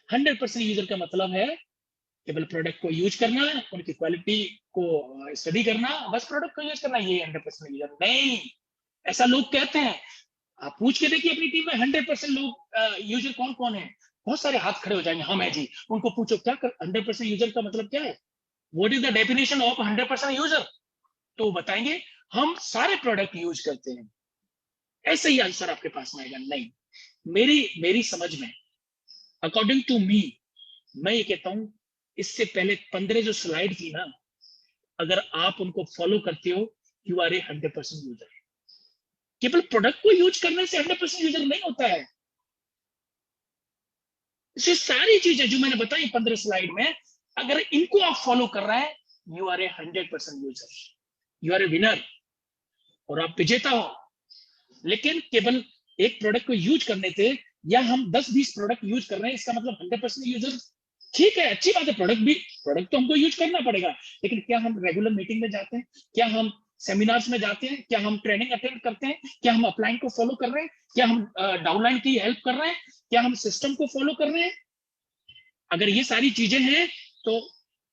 100% यूजर का मतलब है केवल प्रोडक्ट को यूज करना, उनकी क्वालिटी को स्टडी करना, बस प्रोडक्ट को यूज करना, ये 100% यूजर नहीं। ऐसा लोग कहते हैं, आप पूछ के देखिए अपनी टीम में 100% लोग यूजर कौन कौन है, बहुत सारे हाथ खड़े हो जाएंगे, हाँ मैं जी। उनको पूछो क्या 100% यूजर का मतलब क्या है, what is the definition of 100% user, तो बताएंगे हम सारे प्रोडक्ट यूज करते हैं। ऐसे ही आंसर आपके पास में आएगा। नहीं, मेरी समझ में, अकॉर्डिंग टू मी, मैं ये कहता हूं, इससे पहले 15 जो स्लाइड थी ना, अगर आप उनको फॉलो करते हो, यू आर ए 100% यूजर। केवल प्रोडक्ट को यूज करने से 100% यूजर नहीं होता है। ये सारी चीजें जो मैंने बताई 15 स्लाइड में, अगर इनको आप फॉलो कर रहे हैं, you are a 100% user, you are a winner, और आप विजेता हो। लेकिन केवल एक प्रोडक्ट को यूज करने से, या हम 10-20 प्रोडक्ट यूज कर रहे हैं, इसका मतलब 100% यूजर, ठीक है, अच्छी बात है, प्रोडक्ट तो हमको यूज करना पड़ेगा, लेकिन क्या हम रेगुलर मीटिंग में जाते हैं, क्या हम सेमिनार्स में जाते हैं, क्या हम ट्रेनिंग अटेंड करते हैं, क्या हम अपलाइन को फॉलो कर रहे हैं, क्या हम डाउनलाइन की हेल्प कर रहे हैं, क्या हम सिस्टम को फॉलो कर रहे हैं? अगर ये सारी चीजें हैं तो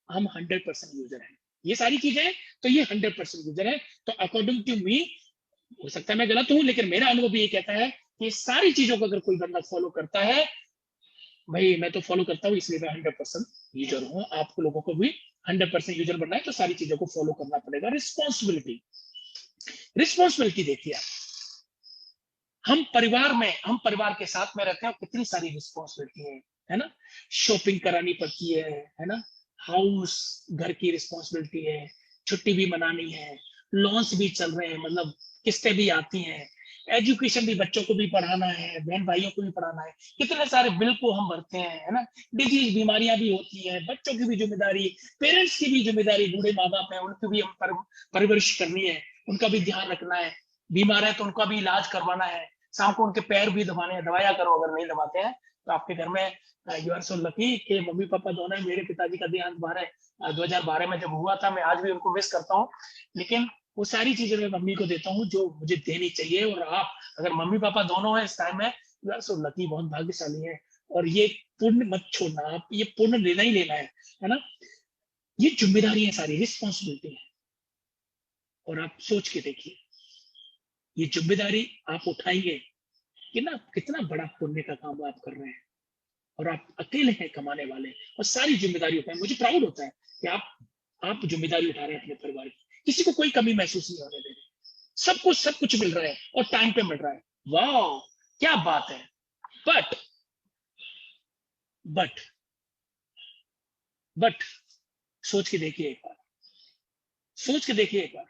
हम 100% यूजर हैं। ये सारी चीजें तो ये 100% यूजर है। तो अकॉर्डिंग टू मी, हो सकता है मैं गलत हूं, लेकिन मेरा अनुभव ये कहता है कि सारी चीजों को अगर कोई बंदा फॉलो करता है, भाई मैं तो फॉलो करता हूँ, इसलिए मैं 100% यूजर हूँ। आप लोगों को भी 100% यूजर बनना है तो सारी चीजों को फॉलो करना पड़ेगा। रिस्पॉन्सिबिलिटी देखिए, हम परिवार के साथ में रहते हैं, कितनी सारी रिस्पॉन्सिबिलिटी है ना। शॉपिंग करानी पड़ती है ना, हाउस घर की रिस्पॉन्सिबिलिटी है, छुट्टी भी मनानी है, लॉन्स भी चल रहे हैं, मतलब किस्तें भी आती हैं, एजुकेशन भी, बच्चों को भी पढ़ाना है, बहन भाइयों को भी पढ़ाना है, कितने सारे बिल को हम भरते हैं, है ना। डिजीज बीमारियां भी होती हैं, बच्चों की भी जिम्मेदारी, पेरेंट्स की भी जिम्मेदारी, बूढ़े माँ बाप है उनकी भी हम परवरिश करनी है, उनका भी ध्यान रखना है। बीमार है तो उनका भी इलाज करवाना है, शाम को उनके पैर भी दबाने हैं, दबाया करो अगर नहीं दबाते हैं तो। आपके घर में यू आर सो लकी कि मम्मी पापा दोनों है। मेरे पिताजी का देहांत 2012 में जब हुआ था, मैं आज भी उनको मिस करता हूँ, लेकिन वो सारी चीजें मैं मम्मी को देता हूँ जो मुझे देनी चाहिए। और आप अगर मम्मी पापा दोनों है इस टाइम में, यू आर सो लकी, बहुत भाग्यशाली है। और ये पुण्य मत छोड़ना, आप ये पुण्य लेना ही लेना है ना। ये जिम्मेदारी है, सारी रिस्पॉन्सिबिलिटी है। और आप सोच के देखिए, ये जिम्मेदारी आप उठाएंगे कि ना, कितना बड़ा पुण्य का काम आप कर रहे हैं। और आप अकेले हैं कमाने वाले, और सारी जिम्मेदारी उठाए। मुझे प्राउड होता है कि आप जिम्मेदारी उठा रहे हैं अपने परिवार की। किसी को कोई कमी महसूस नहीं होने दे रहे, सबको सब कुछ मिल रहा है और टाइम पे मिल रहा है। वाह, क्या बात है। बट सोच के देखिए एक बार, सोच के देखिए एक बार,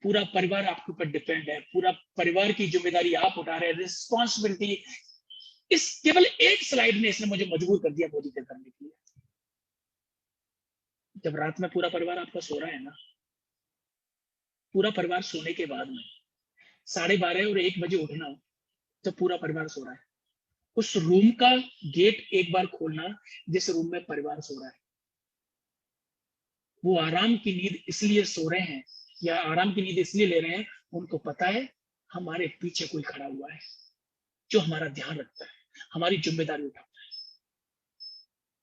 पूरा परिवार आपके ऊपर डिपेंड है, पूरा परिवार की जिम्मेदारी आप उठा रहे हैं, रिस्पॉन्सिबिलिटी। इस केवल एक स्लाइड ने इसने मुझे मजबूर कर दिया मोदी के करने के लिए। जब रात में पूरा परिवार आपका सो रहा है ना, पूरा परिवार सोने के बाद में 12:30 और 1 बजे उठना, तो पूरा परिवार सो रहा है, उस रूम का गेट एक बार खोलना जिस रूम में परिवार सो रहा है। वो आराम की नींद इसलिए सो रहे हैं या आराम की नींद इसलिए ले रहे हैं, उनको पता है हमारे पीछे कोई खड़ा हुआ है जो हमारा ध्यान रखता है, हमारी जिम्मेदारी उठाता है।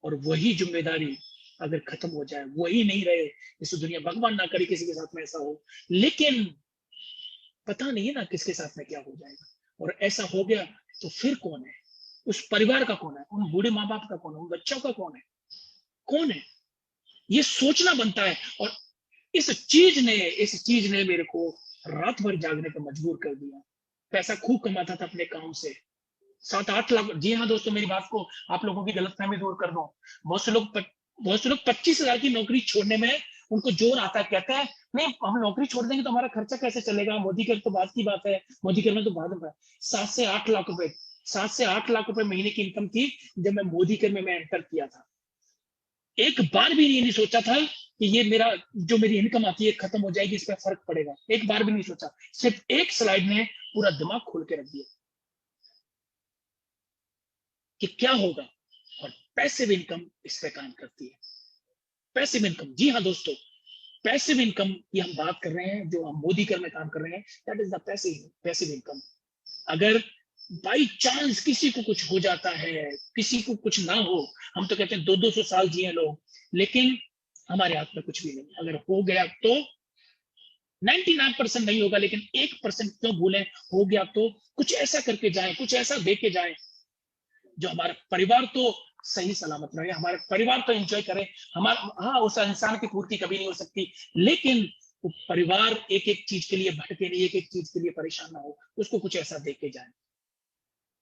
और वही जिम्मेदारी अगर खत्म हो जाए, वही नहीं रहे इस दुनिया, भगवान ना करे किसी के साथ में ऐसा हो, लेकिन पता नहीं है ना किसके साथ में क्या हो जाएगा। और ऐसा हो गया तो फिर कौन है, उस परिवार का कौन है, उन बूढ़े माँ बाप का कौन है, उन बच्चों का कौन है, ये सोचना बनता है। और इस चीज ने मेरे को रात भर जागने पर मजबूर कर दिया। पैसा खूब कमाता था अपने काम से, 7-8 लाख। जी हाँ दोस्तों, मेरी बात को आप लोगों की गलतफहमी दूर कर दो। बहुत से लोग 25,000 की नौकरी छोड़ने में उनको जोर आता है, कहते हैं नहीं हम नौकरी छोड़ देंगे तो हमारा खर्चा कैसे चलेगा, मोदी कर तो बात की बात है, मोदी कर में तो बाद में। 7 से 8 लाख रुपए 7 से 8 लाख रुपए महीने की इनकम थी जब मैं मोदी कर में मैं एंटर किया था। एक बार भी नहीं सोचा था कि ये मेरी इनकम आती है खत्म हो जाएगी, इस पर फर्क पड़ेगा, एक बार भी नहीं सोचा। सिर्फ एक स्लाइड ने पूरा दिमाग खोल के रख दिया कि क्या होगा। और पैसिव इनकम इस पे काम करती है। पैसिव इनकम, जी हाँ दोस्तों, पैसिव इनकम की हम बात कर रहे हैं, जो हम मोदी कर में काम कर रहे हैं, that is the passive income. अगर बाई चांस किसी को कुछ हो जाता है, किसी को कुछ ना हो, हम तो कहते हैं 200 साल जिए लोग, लेकिन हमारे हाथ में कुछ भी नहीं। अगर हो गया तो 99% नहीं होगा, लेकिन 1% क्यों भूलें, हो गया तो कुछ ऐसा करके जाए, कुछ ऐसा दे के जाए जो हमारा परिवार तो सही सलामत रहे, हमारे परिवार तो एंजॉय करे। हाँ, उस इंसान की पूर्ति कभी नहीं हो सकती, लेकिन वो परिवार एक एक चीज के लिए भटके नहीं, एक एक चीज के लिए परेशान ना हो, उसको कुछ ऐसा दे के जाए।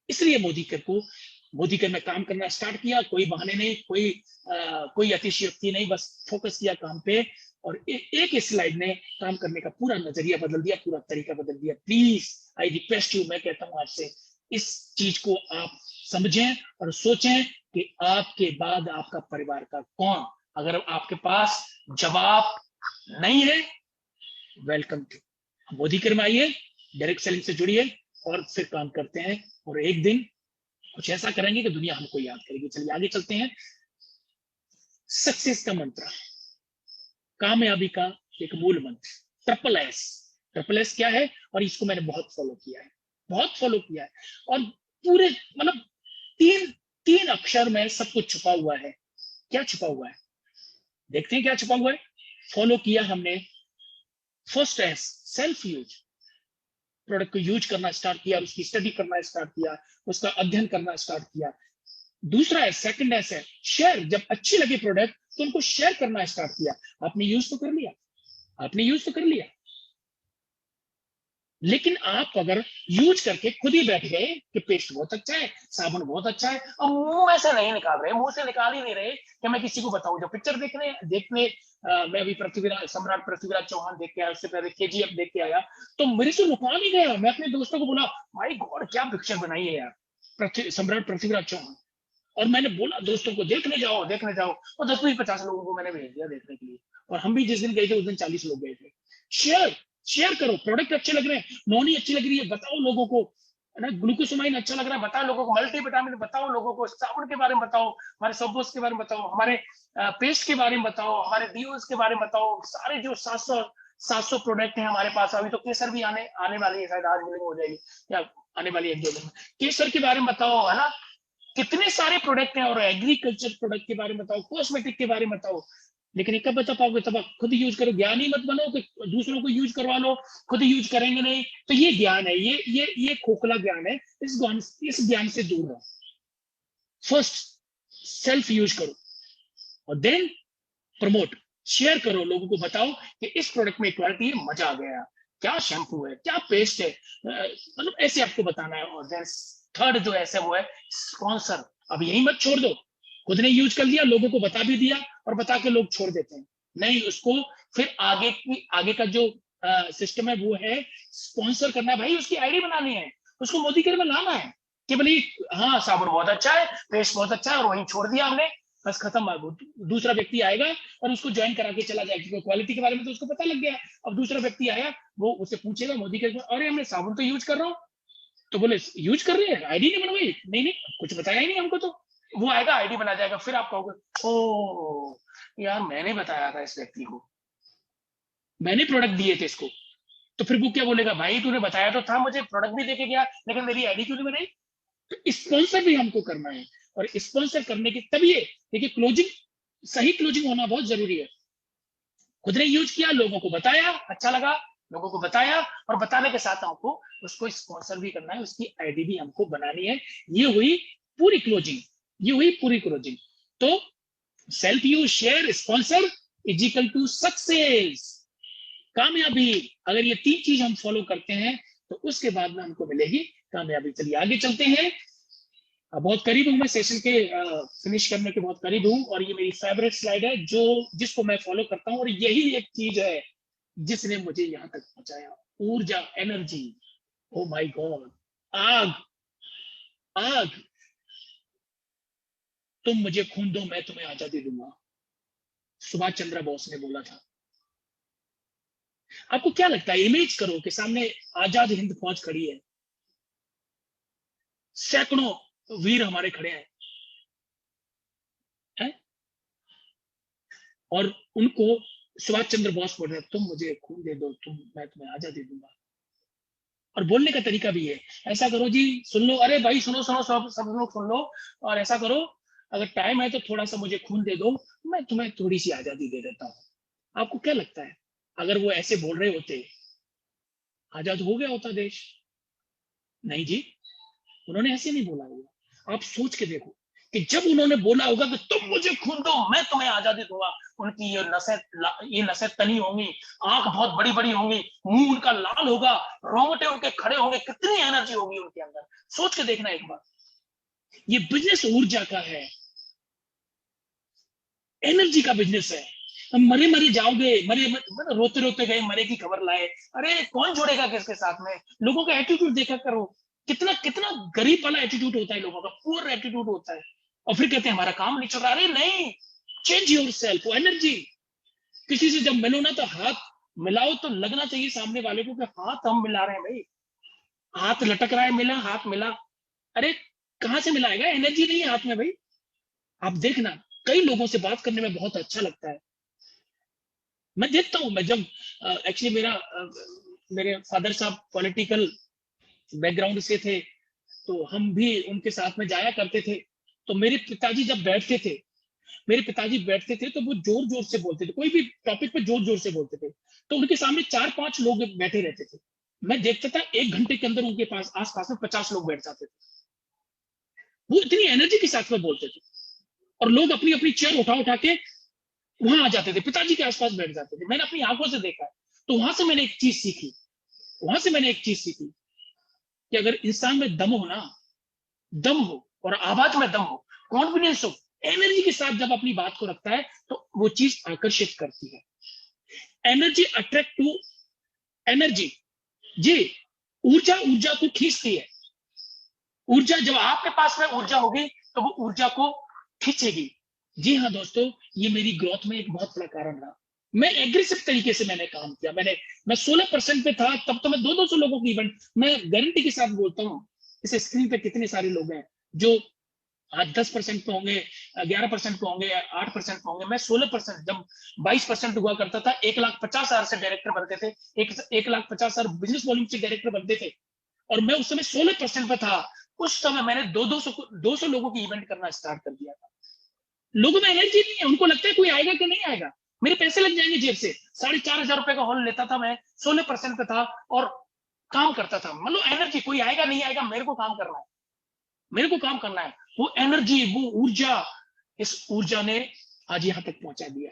इसलिए मोदी कर में काम करना स्टार्ट किया। कोई बहाने नहीं, कोई अतिशयोक्ति नहीं, बस फोकस किया काम पे। और एक स्लाइड ने काम करने का पूरा नजरिया बदल दिया, पूरा तरीका बदल दिया। प्लीज आई रिक्वेस्ट यू, मैं कहता हूं आपसे, इस चीज को आप समझें और सोचें कि आपके बाद आपका परिवार का कौन। अगर आपके पास जवाब नहीं है, वेलकम टू मोदी कर में आइए, डायरेक्ट सेलिंग से जुड़िए और फिर काम करते हैं। और एक दिन कुछ ऐसा करेंगे कि दुनिया हमको याद करेगी। चलिए आगे चलते हैं। सक्सेस का मंत्र, कामयाबी का एक मूल मंत्र, ट्रिपल एस क्या है, और इसको मैंने बहुत फॉलो किया है। और पूरे मतलब तीन अक्षर में सब कुछ छुपा हुआ है। क्या छुपा हुआ है, देखते हैं क्या छुपा हुआ है। फॉलो किया हमने। First S, self use, product को यूज करना स्टार्ट किया, उसकी स्टडी करना स्टार्ट किया, उसका अध्ययन करना स्टार्ट किया। दूसरा है, सेकंड एस है शेयर, जब अच्छी लगी प्रोडक्ट तो उनको शेयर करना स्टार्ट किया। आपने यूज तो कर लिया, लेकिन आप अगर यूज करके खुद ही बैठ गए कि पेस्ट बहुत अच्छा है, साबुन बहुत अच्छा है, और मुंह में से नहीं निकाल रहे, मुंह से निकाल ही नहीं रहे कि मैं किसी को बताऊं। जो पिक्चर देखने मैं अभी सम्राट पृथ्वीराज चौहान देख के आया, उससे पहले KGF देख के आया, तो मेरे से रुका नहीं गया। मैं अपने दोस्तों को बोला, माय गॉड क्या पिक्चर बनाई है यार, सम्राट पृथ्वीराज चौहान। और मैंने बोला दोस्तों को, देखने जाओ। और 10-50 लोगों को मैंने भेज दिया देखने के लिए। और हम भी जिस दिन गए थे उस दिन 40 लोग गए थे। शेयर, शेयर करो, प्रोडक्ट अच्छे लग रहे हैं, नॉनी अच्छी लग रही है, बताओ लोगों को, है ना, ग्लूकोसामाइन अच्छा लग रहा है, बताओ लोगों को, मल्टीविटामिन बताओ लोगों को, साबुन के बारे में बताओ, हमारे सोपोस के बारे में बताओ, हमारे पेस्ट के बारे में बताओ, हमारे डिओस के बारे में बताओ, सारे जो 700 प्रोडक्ट हैं हमारे पास। अभी तो केसर भी आने वाली है, शायद आज बिलिंग हो जाएगी या आने वाली है 1-2 दिन में। केसर के बारे में बताओ, है ना, कितने सारे प्रोडक्ट हैं, और एग्रीकल्चर प्रोडक्ट के बारे में बताओ, कॉस्मेटिक के बारे में बताओ। लेकिन कब बता पाओगे? तब आप खुद यूज करो, ज्ञान ही मत बनो कि दूसरों को यूज करवा लो, खुद यूज करेंगे नहीं। तो ये ज्ञान है, ये खोखला ज्ञान है। इस ज्ञान से दूर रहो। फर्स्ट सेल्फ यूज करो और देन प्रमोट, शेयर करो, लोगों को बताओ कि इस प्रोडक्ट में क्वालिटी है, मजा आ गया, क्या शैम्पू है, क्या पेस्ट है, मतलब ऐसे आपको बताना है। और देन थर्ड जो ऐसे वो है स्पॉन्सर। अब यही मत छोड़ दो, खुद ने यूज कर लिया, लोगों को बता भी दिया, और बता के लोग छोड़ देते हैं। नहीं, उसको फिर आगे का जो सिस्टम है वो है स्पॉन्सर करना है। भाई उसकी आईडी बनानी है, उसको मोदी केयर में लाना है कि भाई हाँ साबुन बहुत अच्छा है, पेस्ट बहुत अच्छा है, और वहीं छोड़ दिया हमने, बस खत्म। दूसरा व्यक्ति आएगा और उसको ज्वाइन करा के चला जाएगा, क्योंकि क्वालिटी के बारे में तो उसको पता लग गया। अब दूसरा व्यक्ति आया, वो उससे पूछेगा मोदी केयर, अरे हमने साबुन तो यूज कर रहा हूँ, तो बोले यूज कर रहे हैं, आईडी नहीं बनवाई? नहीं, कुछ बताया ही नहीं हमको। तो वो आएगा, आईडी बना जाएगा, फिर आप कहोगे ओ यार मैंने बताया था इस व्यक्ति को, मैंने प्रोडक्ट दिए थे इसको। तो फिर वो क्या बोलेगा, भाई तूने बताया तो था, मुझे प्रोडक्ट भी देके गया, लेकिन मेरी आईडी क्यों नहीं बनाई? तो स्पॉन्सर भी हमको करना है, और स्पॉन्सर करने के तब ये देखिए क्लोजिंग, सही क्लोजिंग होना बहुत जरूरी है। खुद ने यूज किया, लोगों को बताया, अच्छा लगा, लोगों को बताया, और बताने के साथ हमको उसको स्पॉन्सर भी करना है, उसकी आईडी भी हमको बनानी है। ये हुई पूरी क्लोजिंग। तो self use, share, sponsor is equal to success, कामयाबी। अगर ये 3 चीज हम फॉलो करते हैं तो उसके बाद में हमको मिलेगी कामयाबी। चलिए आगे चलते हैं। बहुत करीब हूं मैं सेशन के फिनिश करने के, बहुत करीब हूं, और ये मेरी फेवरेट स्लाइड है जिसको मैं फॉलो करता हूं, और यही एक चीज है जिसने मुझे यहां तक पहुंचाया। ऊर्जा, एनर्जी, ओ माय गॉड, आग। तुम मुझे खून दो, मैं तुम्हें आजादी दूंगा, सुभाष चंद्र बोस ने बोला था। आपको क्या लगता है? इमेज करो कि सामने आजाद हिंद फौज खड़ी है, सैकड़ों वीर हमारे खड़े हैं, है? और उनको सुभाष चंद्र बोस बोल रहे हैं तुम मुझे खून दे दो, मैं तुम्हें आजादी दूंगा। और बोलने का तरीका भी है, ऐसा करो जी, सुन लो, अरे भाई सुनो, सब लोग सुन लो, और ऐसा करो, अगर टाइम है तो थोड़ा सा मुझे खून दे दो, मैं तुम्हें थोड़ी सी आजादी दे देता हूं। आपको क्या लगता है, अगर वो ऐसे बोल रहे होते, आजाद हो गया होता देश? नहीं जी, उन्होंने ऐसे नहीं बोला होगा। आप सोच के देखो कि जब उन्होंने बोला होगा कि तुम मुझे खून दो, मैं तुम्हें आजादी दूंगा, उनकी ये नसें तनी होंगी, आंख बहुत बड़ी बड़ी होंगी, मुंह उनका लाल होगा, रोंगटे उनके खड़े होंगे, कितनी एनर्जी होगी उनके अंदर। सोच के देखना एक बार। ये बिजनेस ऊर्जा का है, एनर्जी का बिजनेस है। मरे जाओगे, रोते रोते गए, मरे की खबर लाए, अरे कौन जोड़ेगा किसके साथ में? लोगों का एटीट्यूड देखा करो, कितना गरीब वाला एटीट्यूड होता है लोगों का, पुअर एटीट्यूड होता है, और फिर कहते हैं हमारा काम नहीं चल रहा। अरे नहीं, चेंज योरसेल्फ। एनर्जी, किसी से जब मिलो ना तो हाथ मिलाओ, तो लगना चाहिए सामने वाले को कि हाथ हम मिला रहे हैं भाई, हाथ लटक रहा है, मिला, हाथ मिला। अरे कहां से मिलाएगा? एनर्जी नहीं है हाथ में भाई। आप देखना, कई लोगों से बात करने में बहुत अच्छा लगता है। मैं देखता हूं, मैं जब एक्चुअली मेरे फादर साहब पॉलिटिकल बैकग्राउंड से थे, तो हम भी उनके साथ में जाया करते थे। तो मेरे पिताजी जब बैठते थे तो वो जोर जोर से बोलते थे, कोई भी टॉपिक पे जोर जोर से बोलते थे, तो उनके सामने 4-5 लोग बैठे रहते थे। मैं देखता था 1 घंटे के अंदर उनके पास आसपास में 50 लोग बैठ जाते थे। वो इतनी एनर्जी के साथ में बोलते थे, और लोग अपनी अपनी चेयर उठा के वहां आ जाते थे, पिताजी के आसपास बैठ जाते थे। मैंने अपनी आंखों से देखा है। तो वहां से मैंने एक चीज सीखी कि अगर इंसान में दम हो और आवाज में दम हो, कॉन्फिडेंस हो, एनर्जी के साथ जब अपनी बात को रखता है, तो वो चीज आकर्षित करती है। एनर्जी अट्रैक्ट टू एनर्जी जी, ऊर्जा को खींचती है। ऊर्जा, जब आपके पास में ऊर्जा होगी तो वो ऊर्जा को खींचेगी। जी हाँ दोस्तों, ये मेरी ग्रोथ में एक बहुत बड़ा कारण रहा। मैं एग्रेसिव तरीके से मैंने काम किया। मैं 16% पे था, तब तो मैं 200 लोगों की इवेंट, मैं गारंटी के साथ बोलता हूँ, इस स्क्रीन पे कितने सारे लोग हैं जो आज 10% पे होंगे, 11% पे होंगे, 8% पे होंगे। मैं 16%, जब 22% हुआ करता था, 1,50,000 से डायरेक्टर बनते थे, 1,50,000 बिजनेस वॉल्यूम से डायरेक्टर बनते थे, और मैं उस समय 16% पे था। उस समय मैंने 200 लोगों की इवेंट करना स्टार्ट कर दिया था। लोगों में एनर्जी नहीं है, उनको लगता है कोई आएगा कि नहीं आएगा, मेरे पैसे लग जाएंगे जेब से। 4,500 रुपए का हॉल लेता था मैं, 16% पे था और काम करता था। मतलब एनर्जी, कोई आएगा नहीं आएगा, मेरे को काम करना है, मेरे को काम करना है। वो एनर्जी, वो ऊर्जा, इस ऊर्जा ने आज यहां तक पहुंचा दिया।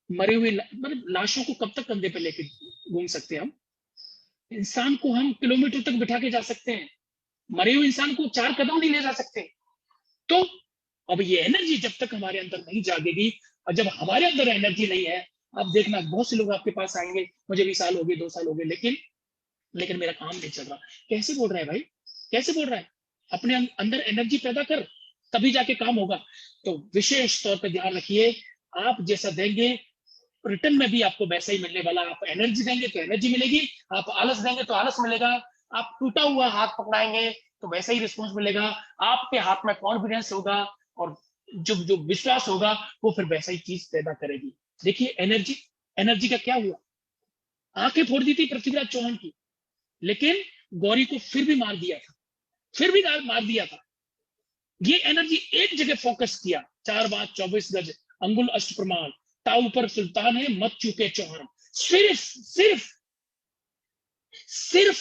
मरे हुए मतलब लाशों को कब तक कंधे पे लेके घूम सकते हैं हम? इंसान को हम किलोमीटर तक बिठा के जा सकते हैं, मरे हुए इंसान को 4 कदम नहीं ले जा सकते। तो अब ये एनर्जी जब तक हमारे अंदर नहीं जागेगी, और जब हमारे अंदर एनर्जी नहीं है, आप देखना बहुत से लोग आपके पास आएंगे, मुझे भी साल हो गए, 2 साल हो गए, लेकिन मेरा काम नहीं चल रहा। कैसे बोल रहा है भाई, कैसे बोल रहा है? अपने अंदर एनर्जी पैदा कर, तभी जाके काम होगा। तो विशेष तौर पर ध्यान रखिए, आप जैसा देंगे रिटर्न में भी आपको वैसा ही मिलने वाला। आप एनर्जी देंगे तो एनर्जी मिलेगी, आप आलस देंगे तो आलस मिलेगा, आप टूटा हुआ हाथ पकड़ाएंगे तो वैसा ही रिस्पॉन्स मिलेगा। आपके हाथ में कॉन्फिडेंस होगा और जो जो विश्वास होगा वो फिर वैसा ही चीज पैदा करेगी। देखिए एनर्जी, एनर्जी का क्या हुआ, आंखें फोड़ दी थी पृथ्वीराज चौहान की, लेकिन गौरी को फिर भी मार दिया था, फिर भी मार दिया था। ये एनर्जी एक जगह फोकस किया, 4 बात 24 गज अंगुल अष्ट प्रमाण, ताऊ पर सुल्तान है मत चूके चौहान। सिर्फ सिर्फ सिर्फ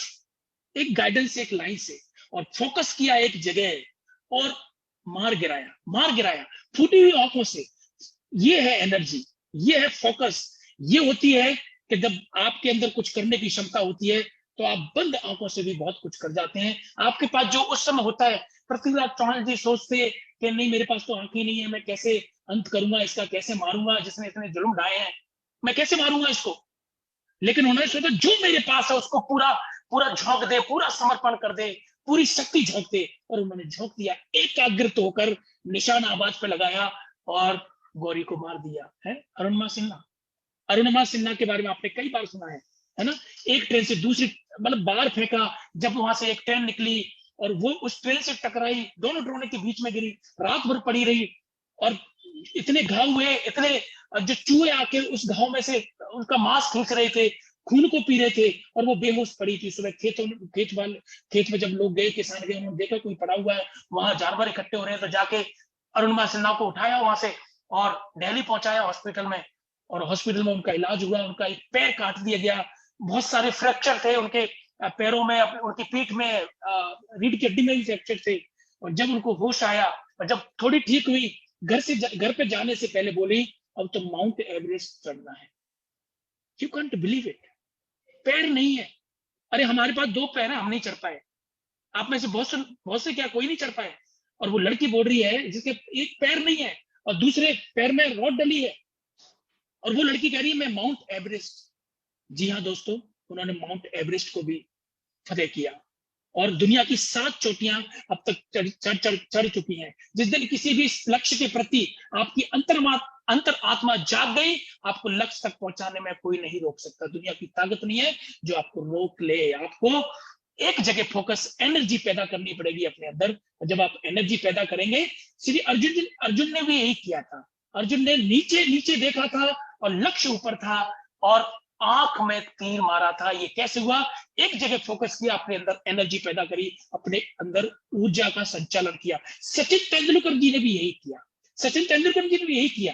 एक गाइडेंस, एक लाइन से, और फोकस किया एक जगह और मार गिराया, मार गिराया फूटी हुई आंखों से। ये है एनर्जी, ये है फोकस। ये होती है कि जब आपके अंदर कुछ करने की क्षमता होती है तो आप बंद आंखों से भी बहुत कुछ कर जाते हैं। आपके पास जो उस समय होता है, पृथ्वीराज चौहान जी सोचते कि नहीं मेरे पास तो आंखें नहीं है, मैं कैसे अंत करूंगा इसका, कैसे मारूंगा, जिसने इतने जुल्म ढाए हैं, मैं कैसे मारूंगा इसको। लेकिन उन्होंने सोचा जो मेरे पास है उसको पूरा पूरा झोंक दे, पूरा समर्पण कर दे, पूरी शक्ति झोंक दे। और उन्होंने झोंक दिया, एकाग्रत होकर निशाना आवाज पे लगाया और गौरी को मार दिया है। अरुणिमा सिन्हा, अरुणिमा सिन्हा के बारे में आपने कई बार सुना है ना? एक ट्रेन से दूसरी, मतलब बाहर फेंका, जब वहां से एक ट्रेन निकली और वो उस ट्रेन से टकराई, दोनों ट्रेनों के बीच में गिरी, रात भर पड़ी रही, और इतने घाव हुए, इतने जो चूहे आके उस घाव में से उनका मांस खींच रहे थे, खून को पी रहे थे, और वो बेहोश पड़ी थी। सुबह खेत में जब लोग गए, किसान गए, उन्होंने देखा कोई पड़ा हुआ है, वहां जानवर इकट्ठे हो रहे हैं, तो जाके अरुणिमा सिन्हा को उठाया वहां से और दिल्ली पहुंचाया हॉस्पिटल में, और हॉस्पिटल में उनका इलाज हुआ। उनका एक पैर काट दिया गया, बहुत सारे फ्रैक्चर थे उनके पैरों में, उनकी पीठ में, रीढ़ की हड्डी में भी फ्रैक्चर थे। और जब उनको होश आया और जब थोड़ी ठीक हुई, घर पे जाने से पहले बोली अब तो माउंट एवरेस्ट चढ़ना है। यू कांट बिलीव इट, पैर नहीं है। अरे हमारे पास 2 पैर है, हम नहीं चढ़ पाए। आप में से बहुत से क्या कोई नहीं चढ़ पाए। और वो लड़की बोल रही है जिसके एक पैर नहीं है और दूसरे पैर में रॉड डली है, और वो लड़की कह रही है मैं माउंट एवरेस्ट। जी हाँ दोस्तों, उन्होंने माउंट एवरेस्ट को भी फतेह किया, और दुनिया की 7 चोटियां अब तक चढ़ चुकी हैं। जिस दिन किसी भी लक्ष्य के प्रति आपकी अंतर आत्मा जाग गई, आपको लक्ष्य तक पहुंचाने में कोई नहीं रोक सकता। दुनिया की ताकत नहीं है जो आपको रोक ले। आपको एक जगह फोकस, एनर्जी पैदा करनी पड़ेगी अपने अंदर। जब आप एनर्जी पैदा करेंगे, श्री अर्जुन ने भी यही किया था। अर्जुन ने नीचे नीचे देखा था और लक्ष्य ऊपर था, और आंख में तीर मारा था। ये कैसे हुआ? एक जगह फोकस किया, अपने अंदर एनर्जी पैदा करी, अपने अंदर ऊर्जा का संचालन किया। सचिन तेंदुलकर जी ने भी यही किया, सचिन तेंदुलकर जी ने भी यही किया।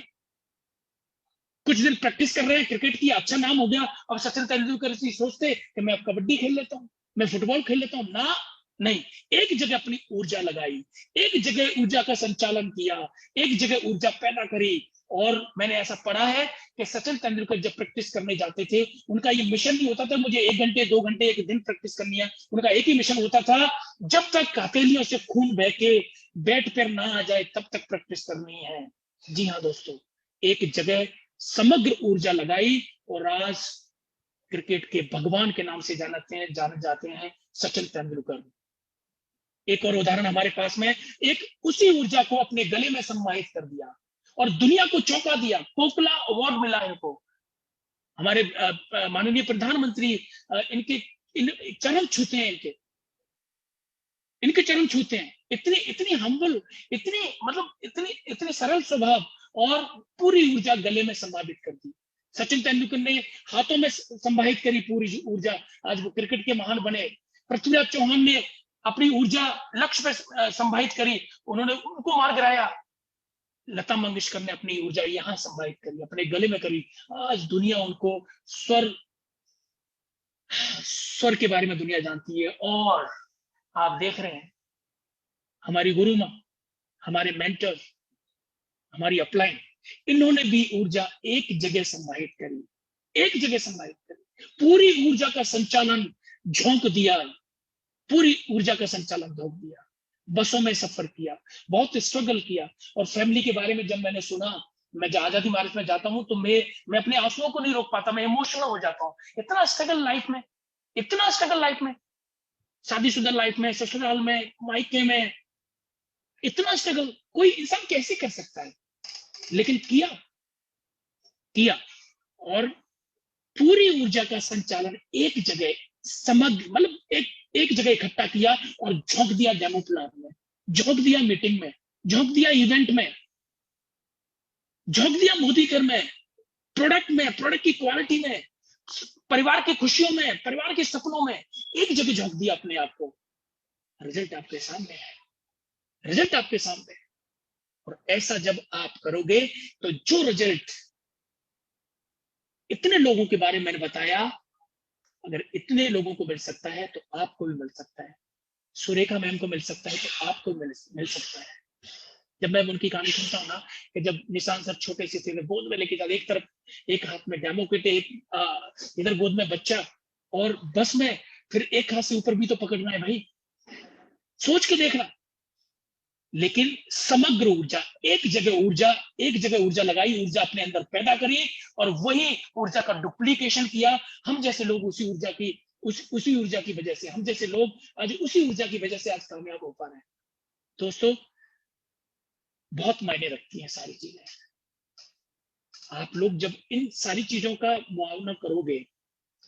कुछ दिन प्रैक्टिस कर रहे हैं क्रिकेट की, अच्छा नाम हो गया, अब सचिन तेंदुलकर जी सोचते कि मैं अब कबड्डी खेल लेता हूं, मैं फुटबॉल खेल लेता हूं ना, नहीं। एक जगह अपनी ऊर्जा लगाई, एक जगह ऊर्जा का संचालन किया, एक जगह ऊर्जा पैदा करी। और मैंने ऐसा पढ़ा है कि सचिन तेंदुलकर जब प्रैक्टिस करने जाते थे, उनका ये मिशन नहीं होता था मुझे 1 घंटे 2 घंटे 1 दिन प्रैक्टिस करनी है। उनका एक ही मिशन होता था, जब तक हथेलियों से खून बह के बैट पर ना आ जाए तब तक प्रैक्टिस करनी है। जी हाँ दोस्तों, एक जगह समग्र ऊर्जा लगाई, और आज क्रिकेट के भगवान के नाम से जाने जाते हैं सचिन तेंदुलकर। एक और उदाहरण हमारे पास में, एक उसी ऊर्जा को अपने गले में सम्मानित कर दिया, और दुनिया को चौंका दिया। कोकला अवार्ड मिला इनको, हमारे माननीय प्रधानमंत्री इनके चरण छूते हैं, इनके चरण छूते हैं। इतनी हम्बल, इतनी सरल स्वभाव और पूरी ऊर्जा गले में संभावित कर दी। सचिन तेंदुलकर ने हाथों में संभावित करी पूरी ऊर्जा, आज वो क्रिकेट के महान बने। पृथ्वीराज चौहान ने अपनी ऊर्जा लक्ष्य पे संभावित करी, उन्होंने उनको मार गिराया। लता मंगेशकर ने अपनी ऊर्जा यहां संभावित करी, अपने गले में करी। आज दुनिया उनको स्वर के बारे में दुनिया जानती है। और आप देख रहे हैं हमारी गुरु मां, हमारे मेंटर, हमारी अपलाइन, इन्होंने भी ऊर्जा एक जगह संभावित करी, एक जगह संभावित करी। पूरी ऊर्जा का संचालन झोंक दिया, पूरी ऊर्जा का संचालन झोंक दिया। बसों में सफर किया, बहुत स्ट्रगल किया। और फैमिली के बारे में जब मैंने सुना, मैं आजादी मार्च में जाता हूं तो मैं अपने आंसुओं को नहीं रोक पाता, मैं इमोशनल हो जाता हूं। इतना स्ट्रगल लाइफ में, इतना स्ट्रगल लाइफ में, शादीशुदा लाइफ में, ससुराल में, मायके में, इतना स्ट्रगल कोई इंसान कैसे कर सकता है? लेकिन किया और पूरी ऊर्जा का संचालन एक जगह समग्र, मतलब एक जगह इकट्ठा किया और झोंक दिया डेमो प्लान में, झोंक दिया मीटिंग में, झोंक दिया इवेंट में, झोंक दिया मोदीकर में, प्रोडक्ट की क्वालिटी में, परिवार की खुशियों में, परिवार के सपनों में, एक जगह झोंक दिया अपने आप को। रिजल्ट आपके सामने है, रिजल्ट आपके सामने है। और ऐसा जब आप करोगे तो जो रिजल्ट इतने लोगों के बारे में मैंने बताया, अगर इतने लोगों को मिल सकता है तो आपको भी मिल सकता है। सुरेखा मैम को मिल सकता है तो आपको मिल सकता है। जब मैं उनकी कहानी सुनता हूँ ना, कि जब निशान सर छोटे से थे, गोद में लेके जाते, एक तरफ एक हाथ में डेमो किट, इधर गोद में बच्चा, और बस में फिर एक हाथ से ऊपर भी तो पकड़ना है भाई, सोच के देखना। लेकिन समग्र ऊर्जा, एक जगह ऊर्जा लगाई, ऊर्जा अपने अंदर पैदा करी और वही ऊर्जा का डुप्लीकेशन किया। हम जैसे लोग उसी ऊर्जा की वजह से, हम जैसे लोग आज उसी ऊर्जा की वजह से आज कामयाब हो पा रहे हैं। दोस्तों, बहुत मायने रखती हैं सारी चीजें। आप लोग जब इन सारी चीजों का मुआवना करोगे,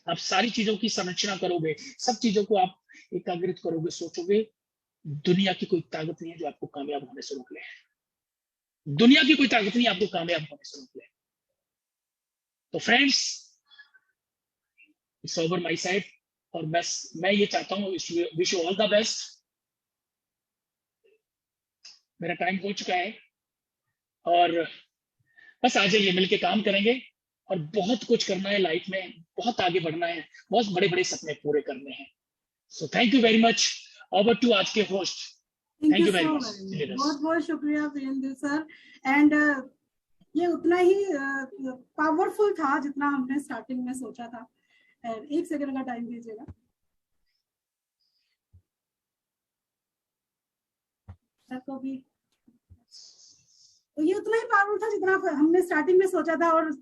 आप सारी चीजों की संरचना करोगे, सब चीजों को आप एकाग्रित करोगे, सोचोगे, दुनिया की कोई ताकत नहीं है जो आपको कामयाब होने से रोक ले। दुनिया की कोई ताकत नहीं आपको कामयाब होने से रोक ले। तो friends, it's over my side, और मैं ये चाहता हूँ, wish you all the best. मेरा टाइम हो चुका है और बस आ जाइए, मिलके काम करेंगे और बहुत कुछ करना है लाइफ में, बहुत आगे बढ़ना है, बहुत बड़े बड़े सपने पूरे करने हैं। So thank you very much. Over to आज के host. Thank you very much. बहुत बहुत शुक्रिया वीरेंद्र सर। एंड ये उतना ही पावरफुल था जितना हमने स्टार्टिंग में सोचा था। एक सेकंड का टाइम दीजिएगा। को भी तो ये उतना ही पावरफुल था जितना हमने स्टार्टिंग में सोचा था। और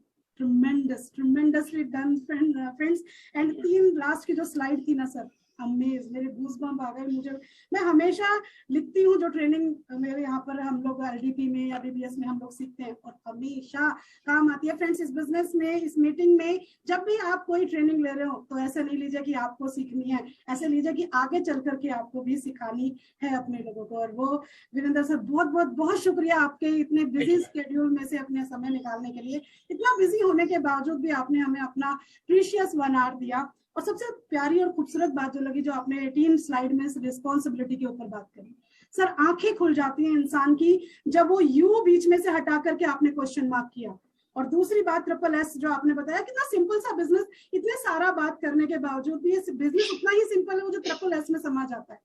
tremendously done friends. And 3 last की जो स्लाइड थी ना सर, अमेज, मेरे गूज़बम्प आ गए मुझे। मैं हमेशा लिखती हूँ जो ट्रेनिंग मेरे यहाँ पर हम लोग LDP में या BBS में हम लोग सीखते हैं, और हमेशा काम आती है फ्रेंड्स। इस बिजनेस में, इस मीटिंग में, जब भी आप कोई ट्रेनिंग ले रहे हो तो ऐसा नहीं लीजिए कि आपको सीखनी है, ऐसे लीजिए कि आगे चल करके आपको भी सिखानी है अपने लोगों को। और वो वीरेंद्र सर, बहुत बहुत बहुत शुक्रिया आपके इतने बिजी स्केड्यूल में से अपने समय निकालने के लिए। इतना बिजी होने के बावजूद भी आपने हमें अपना प्रीशियस 1 आवर दिया। और सबसे प्यारी और खूबसूरत बात जो लगी, जो आपने 18 स्लाइड में रिस्पॉन्सिबिलिटी के ऊपर बात करी सर, आंखें खुल जाती हैं इंसान की जब वो यू बीच में से हटा करके आपने क्वेश्चन मार्क किया। और दूसरी बात SSS जो आपने बताया, कितना सिंपल सा बिजनेस, इतने सारा बात करने के बावजूद भी ये बिजनेस उतना ही सिंपल है वो जो SSS में समा जाता है।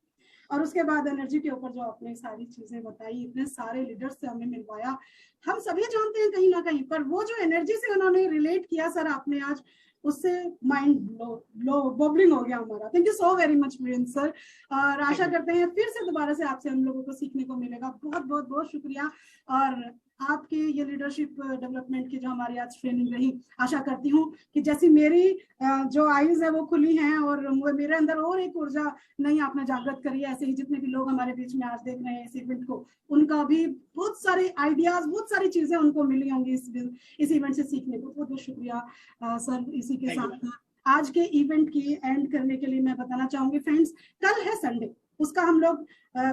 और उसके बाद एनर्जी के ऊपर जो आपने सारी चीजें बताई, इतने सारे लीडर्स से हमें मिलवाया, हम सभी जानते हैं कहीं ना कहीं, पर वो जो एनर्जी से उन्होंने रिलेट किया सर आपने आज, उससे माइंड ब्लो बबलिंग हो गया हमारा। Thank you so very much Virendra sir, और आशा करते हैं फिर से दोबारा से आपसे हम लोगों को सीखने को मिलेगा। बहुत बहुत बहुत शुक्रिया। और आपके ये लीडरशिप डेवलपमेंट की जो हमारी आज ट्रेनिंग रही, आशा करती हूँ कि जैसी मेरी जो आईज है वो खुली हैं और मेरे अंदर और एक ऊर्जा नई आपने जागृत करी है, ऐसे ही जितने भी लोग हमारे बीच में आज देख रहे हैं इस इवेंट को, उनका भी बहुत सारे आइडियाज, बहुत सारी चीजें उनको मिली होंगी इस इवेंट से सीखने को। बहुत बहुत शुक्रिया सर। इसी के साथ आज के इवेंट की एंड करने के लिए मैं बताना चाहूंगी फ्रेंड्स, कल है संडे, उसका हम लोग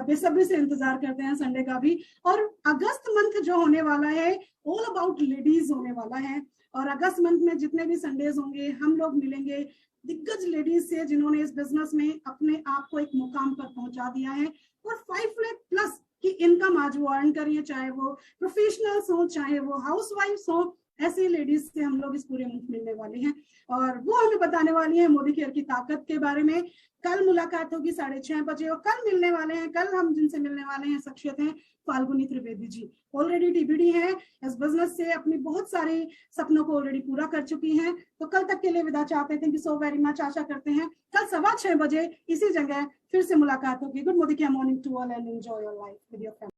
बेसब्री से इंतजार करते हैं, संडे का भी। और अगस्त मंथ जो होने वाला है ऑल अबाउट लेडीज होने वाला है, और अगस्त मंथ में जितने भी संडेज होंगे हम लोग मिलेंगे दिग्गज लेडीज से जिन्होंने इस बिजनेस में अपने आप को एक मुकाम पर पहुंचा दिया है और 5 लाख प्लस की इनकम आज वो अर्न करिए, चाहे वो प्रोफेशनल्स हो चाहे वो हाउसवाइफ्स हो, ऐसे लेडीज से हम लोग इस पूरे मंथ मिलने वाले हैं और वो हमें बताने वाली है मोदी केयर की ताकत के बारे में। कल मुलाकात होगी 6:30 बजे और कल मिलने वाले हैं, कल हम जिनसे मिलने वाले हैं शख्सियत हैं फाल्गुनी त्रिवेदी जी। ऑलरेडी टीबीडी है, इस बिजनेस से अपनी बहुत सारे सपनों को ऑलरेडी पूरा कर चुकी हैं। तो कल तक के लिए विदा चाहते हैं। Thank you so very much. आशा करते हैं कल 6:15 बजे इसी जगह फिर से मुलाकात होगी। Good Modi care morning to all and enjoy your life with your family.